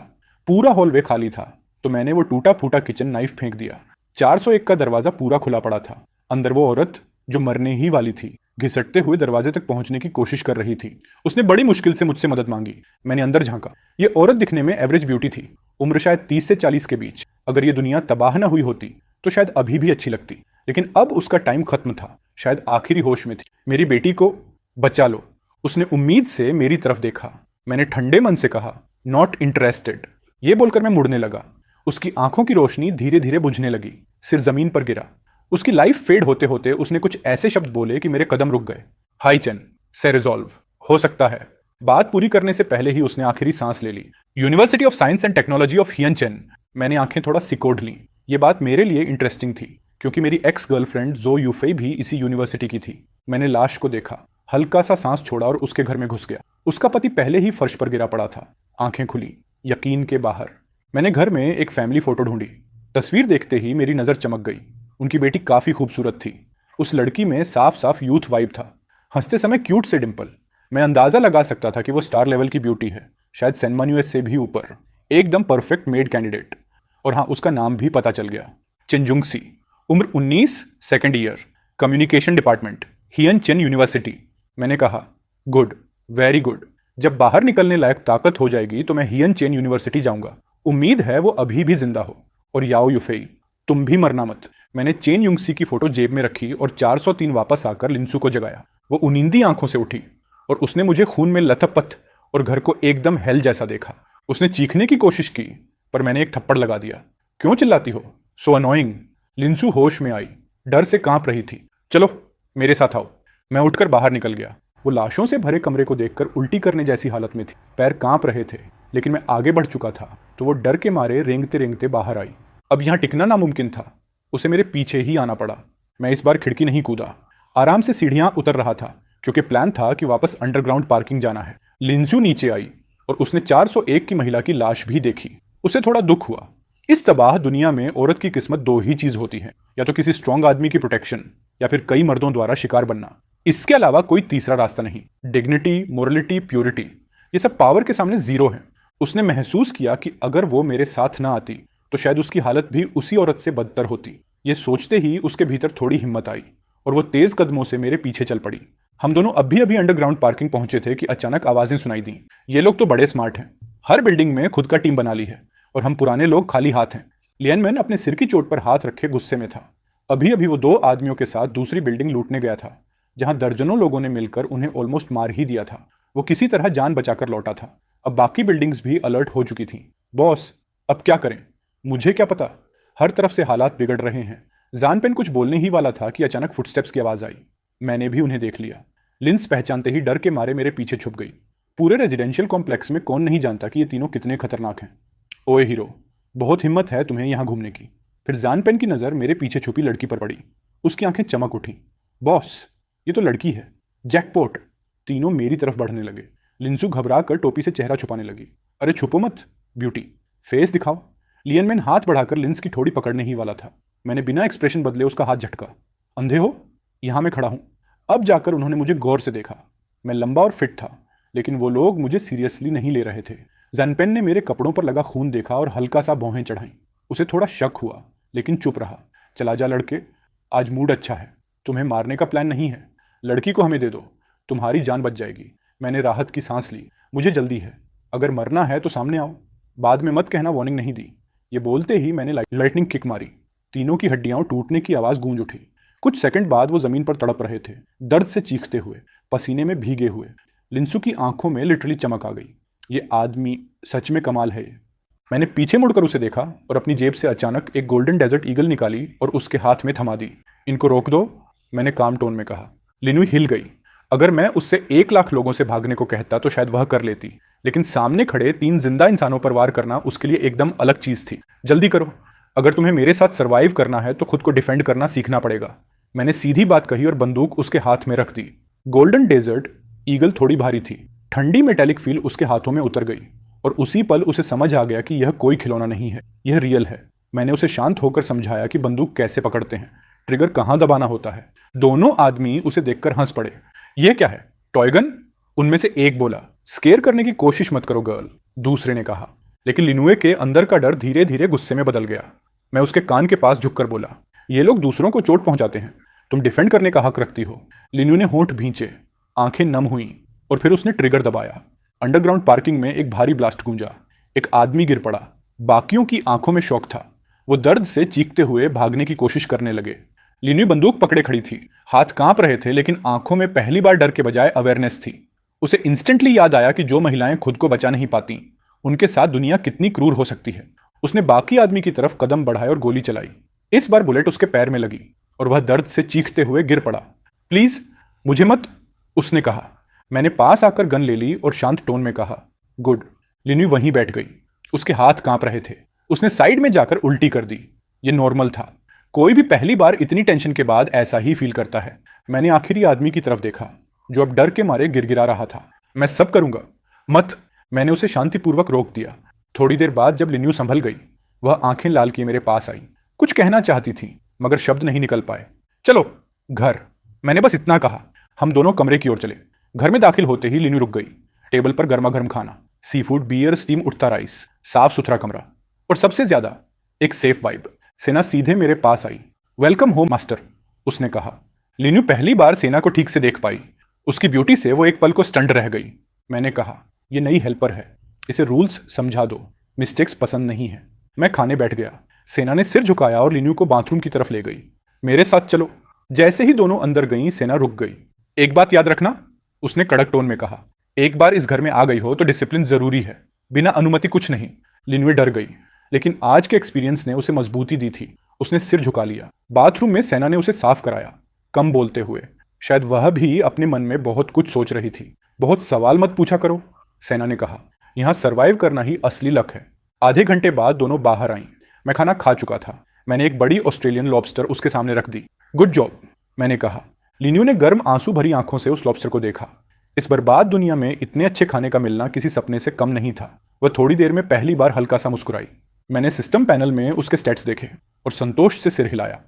A: पूरा हॉलवे खाली था, तो मैंने वो टूटा फूटा किचन नाइफ फेंक दिया। 401 का दरवाजा पूरा खुला पड़ा था। अंदर वो औरत जो मरने ही वाली थी, घिसटते हुए दरवाजे तक पहुंचने की कोशिश कर रही थी। उसने बड़ी मुश्किल से मुझसे मदद मांगी। मैंने अंदर झांका। ये औरत दिखने में एवरेज ब्यूटी थी, उम्र शायद 30 से 40 के बीच। अगर ये दुनिया तबाह ना हुई होती तो शायद अभी भी अच्छी लगती, लेकिन अब उसका टाइम खत्म था। शायद आखिरी होश में थी। मेरी बेटी को बचा लो। उसने उम्मीद से मेरी तरफ देखा। मैंने ठंडे मन से कहा, नॉट इंटरेस्टेड। ये बोलकर मैं मुड़ने लगा। उसकी आंखों की रोशनी धीरे धीरे बुझने लगी। सिर जमीन पर गिरा। उसकी लाइफ फेड होते होते उसने कुछ ऐसे शब्द बोले कि मेरे कदम रुक गए। हाई चेन से रिजॉल्व हो सकता है। बात पूरी करने से पहले ही उसने आखिरी सांस ले ली। University of science and technology of हियनचेन। मैंने आंखें थोड़ा सिकोड़ लीं। ये बात मेरे लिए इंटरेस्टिंग थी, क्योंकि मेरी एक्स गर्लफ्रेंड जो यूफे भी इसी यूनिवर्सिटी की थी। मैंने लाश को देखा, हल्का सा सांस छोड़ा और उसके घर में घुस गया। उसका पति पहले ही फर्श पर गिरा पड़ा था। आंखें खुली, यकीन के बाहर। मैंने घर में एक फैमिली फोटो ढूंढी। तस्वीर देखते ही मेरी नजर चमक गई। उनकी बेटी काफी खूबसूरत थी। उस लड़की में साफ साफ यूथ वाइब था। हंसते समय क्यूट से डिंपल। मैं अंदाजा लगा सकता था कि वो स्टार लेवल की ब्यूटी है, शायद सेनमन यूएस से भी ऊपर। एकदम परफेक्ट मेड कैंडिडेट। और हाँ, उसका नाम भी पता चल गया, चेंजुंगसी। उम्र 19, सेकेंड ईयर, कम्युनिकेशन डिपार्टमेंट, हियनचेन यूनिवर्सिटी। मैंने कहा, गुड, वेरी गुड। जब बाहर निकलने लायक ताकत हो जाएगी तो मैं हियनचेन यूनिवर्सिटी जाऊंगा। उम्मीद है वो अभी भी जिंदा हो। और याओ यूफेई, तुम भी मरना मत। मैंने चेन युंगसी की फोटो जेब में रखी और 403 वापस आकर लिंसू को जगाया। वो उनींदी आंखों से उठी और उसने मुझे खून में लथपथ और घर को एकदम हेल जैसा देखा। उसने चीखने की कोशिश की, पर मैंने एक थप्पड़ लगा दिया। क्यों चिल्लाती हो, सो अनोइंग। लिंसू होश में आई, डर से कांप रही थी। चलो मेरे साथ आओ। मैं उठकर बाहर निकल गया। वो लाशों से भरे कमरे को देखकर उल्टी करने जैसी हालत में थी। पैर कांप रहे थे, लेकिन मैं आगे बढ़ चुका था, तो वो डर के मारे रेंगते रेंगते बाहर आई। अब यहाँ टिकना नामुमकिन था। उसे मेरे पीछे ही आना पड़ा। मैं इस बार खिड़की नहीं कूदा, आराम से सीढ़ियां उतर रहा था, क्योंकि प्लान था कि वापस अंडरग्राउंड पार्किंग जाना है। लिंसू नीचे आई और उसने 401 की महिला की लाश भी देखी। उसे थोड़ा दुख हुआ। इस तबाह दुनिया में औरत की किस्मत दो ही चीज होती है, या तो किसी स्ट्रांग आदमी की प्रोटेक्शन, या फिर कई मर्दों द्वारा शिकार बनना। इसके अलावा कोई तीसरा रास्ता नहीं। डिग्निटी, मोरलिटी, प्योरिटी, ये सब पावर के सामने जीरो है। उसने महसूस किया कि अगर वो मेरे साथ ना आती तो शायद उसकी हालत भी उसी औरत से बदतर होती। ये सोचते ही उसके भीतर थोड़ी हिम्मत आई और वो तेज कदमों से मेरे पीछे चल पड़ी। हम दोनों अभी अभी अंडरग्राउंड पार्किंग पहुंचे थे कि अचानक आवाजें सुनाई दी। ये लोग तो बड़े स्मार्ट हैं, हर बिल्डिंग में खुद का टीम बना ली है, और हम पुराने लोग खाली हाथ हैं। लियनमैन अपने सिर की चोट पर हाथ रखे गुस्से में था। अभी अभी वो 2 आदमियों के साथ दूसरी बिल्डिंग लूटने गया था, जहां दर्जनों लोगों ने मिलकर उन्हें ऑलमोस्ट मार ही दिया था। वो किसी तरह जान बचाकर लौटा था। अब बाकी बिल्डिंग्स भी अलर्ट हो चुकी थीं। बॉस, अब क्या करें? मुझे क्या पता, हर तरफ से हालात बिगड़ रहे हैं। जानपेन कुछ बोलने ही वाला था कि अचानक फुटस्टेप्स की आवाज आई। मैंने भी उन्हें देख लिया। लिंस पहचानते ही डर के मारे मेरे पीछे छुप गई। पूरे रेजिडेंशियल कॉम्प्लेक्स में कौन नहीं जानता कि ये तीनों कितने खतरनाक हैं। ओए हीरो, बहुत हिम्मत है तुम्हें यहाँ घूमने की। फिर जानपेन की नजर मेरे पीछे छुपी लड़की पर पड़ी। उसकी आंखें चमक उठी। बॉस, ये तो लड़की है। जैकपॉट। तीनों मेरी तरफ बढ़ने लगे। लिंसू घबरा कर टोपी से चेहरा छुपाने लगी। अरे छुपो मत ब्यूटी, फेस दिखाओ। लियनमैन हाथ बढ़ाकर लिंस की ठोड़ी पकड़ने ही वाला था। मैंने बिना एक्सप्रेशन बदले उसका हाथ झटका। अंधे हो? यहां मैं खड़ा हूं। अब जाकर उन्होंने मुझे गौर से देखा। मैं लंबा और फिट था, लेकिन वो लोग मुझे सीरियसली नहीं ले रहे थे। जैनपेन ने मेरे कपड़ों पर लगा खून देखा और हल्का सा भौहें चढ़ाई। उसे थोड़ा शक हुआ लेकिन चुप रहा। चला जा लड़के, आज मूड अच्छा है, तुम्हें मारने का प्लान नहीं है। लड़की को हमें दे दो, तुम्हारी जान बच जाएगी। मैंने राहत की सांस ली। मुझे जल्दी है, अगर मरना है तो सामने आओ, बाद में मत कहना वार्निंग नहीं दी। ये बोलते ही मैंने लाइटनिंग किक मारी। तीनों की हड्डियां टूटने की आवाज़ गूंज उठी। कुछ सेकंड बाद वो जमीन पर तड़प रहे थे, दर्द से चीखते हुए, पसीने में भीगे हुए। लिंसू की आंखों में लिटरली चमक आ गई। ये आदमी सच में कमाल है। मैंने पीछे मुड़कर उसे देखा और अपनी जेब से अचानक एक गोल्डन डेजर्ट ईगल निकाली और उसके हाथ में थमा दी। इनको रोक दो, मैंने काम टोन में कहा। लिनू हिल गई। अगर मैं उससे 1 लाख लोगों से भागने को कहता तो शायद वह कर लेती, लेकिन सामने खड़े 3 जिंदा इंसानों पर वार करना उसके लिए एकदम अलग चीज थी। जल्दी करो, अगर तुम्हें मेरे साथ सरवाइव करना है तो खुद को डिफेंड करना सीखना पड़ेगा। मैंने सीधी बात कही और बंदूक उसके हाथ में रख दी। गोल्डन डेजर्ट ईगल थोड़ी भारी थी। ठंडी मेटेलिक फील उसके हाथों में उतर गई और उसी पल उसे समझ आ गया कि यह कोई खिलौना नहीं है, यह रियल है। मैंने उसे शांत होकर समझाया कि बंदूक कैसे पकड़ते हैं, ट्रिगर कहाँ दबाना होता है। दोनों आदमी उसे देखकर हंस पड़े। यह क्या है, टॉय गन? उनमें से एक बोला। स्केयर करने की कोशिश मत करो गर्ल, दूसरे ने कहा। लेकिन लिनुए के अंदर का डर धीरे धीरे गुस्से में बदल गया। मैं उसके कान के पास झुककर बोला, ये लोग दूसरों को चोट पहुंचाते हैं, तुम डिफेंड करने का हक रखती हो। लिनु ने होंठ भींचे, आंखें नम हुईं और फिर उसने ट्रिगर दबाया। अंडरग्राउंड पार्किंग में एक भारी ब्लास्ट गूंजा। एक आदमी गिर पड़ा। बाकियों की आंखों में शौक था। वो दर्द से चीखते हुए भागने की कोशिश करने लगे। लिनु बंदूक पकड़े खड़ी थी। हाथ कांप रहे थे लेकिन आंखों में पहली बार डर के बजाय अवेयरनेस थी। उसे इंस्टेंटली याद आया कि जो महिलाएं खुद को बचा नहीं पाती, उनके साथ दुनिया कितनी क्रूर हो सकती है। उसने बाकी आदमी की तरफ कदम बढ़ाए और गोली चलाई। इस बार बुलेट उसके पैर में लगी और वह दर्द से चीखते हुए गिर पड़ा। प्लीज मुझे मत, उसने कहा। मैंने पास आकर गन ले ली और शांत टोन में कहा, गुड। लिनु वहीं बैठ गई। उसके हाथ कांप रहे थे। उसने साइड में जाकर उल्टी कर दी। यह नॉर्मल था। कोई भी पहली बार इतनी टेंशन के बाद ऐसा ही फील करता है। मैंने आखिरी आदमी की तरफ देखा जो अब डर के मारे गिरगिरा रहा था। मैं सब करूंगा। मत, मैंने उसे शांतिपूर्वक रोक दिया। थोड़ी देर बाद जब लिनु संभल गई, वह आंखें लाल किए मेरे पास आई। कुछ कहना चाहती थी मगर शब्द नहीं निकल पाए। चलो घर, मैंने बस इतना कहा। हम दोनों कमरे की ओर चले। घर में दाखिल होते ही लिनु रुक गई। टेबल पर गर्मा गर्म खाना, सी फूड, बियर, स्टीम उठता राइस, साफ सुथरा कमरा और सबसे ज्यादा एक सेफ वाइब। सेना सीधे मेरे पास आई। वेलकम होम मास्टर, उसने कहा। लिनु पहली बार सेना को ठीक से देख पाई। उसकी ब्यूटी से वो एक पल को स्टंड रह गई। मैंने कहा, ये नई हेल्पर है, इसे रूल्स समझा दो, मिस्टेक्स पसंद नहीं है। मैं खाने बैठ गया। सेना ने सिर झुकाया और लिनु को बाथरूम की तरफ ले गई। मेरे साथ चलो। जैसे ही दोनों अंदर गईं, सेना रुक गई। एक बात याद रखना, उसने कड़क टोन में कहा। एक बार इस घर में आ गई हो तो डिसिप्लिन जरूरी है, बिना अनुमति कुछ नहीं। लिनु डर गई, लेकिन आज के एक्सपीरियंस ने उसे मजबूती दी थी। उसने सिर झुका लिया। बाथरूम में सेना ने उसे साफ कराया, कम बोलते हुए। शायद वह भी अपने मन में बहुत कुछ सोच रही थी। बहुत सवाल मत पूछा करो, सेना ने कहा। यहां सरवाइव करना ही असली लक है। आधे घंटे बाद दोनों बाहर आईं। मैं खाना खा चुका था। मैंने एक बड़ी ऑस्ट्रेलियन लॉबस्टर उसके सामने रख दी। गुड जॉब, मैंने कहा। लिनु ने गर्म आंसू भरी आंखों से उस लॉबस्टर को देखा। इस बर्बाद दुनिया में इतने अच्छे खाने का मिलना किसी सपने से कम नहीं था। वह थोड़ी देर में पहली बार हल्का सा मुस्कुराई। मैंने सिस्टम पैनल में उसके स्टेट्स देखे और संतोष से सिर हिलाया।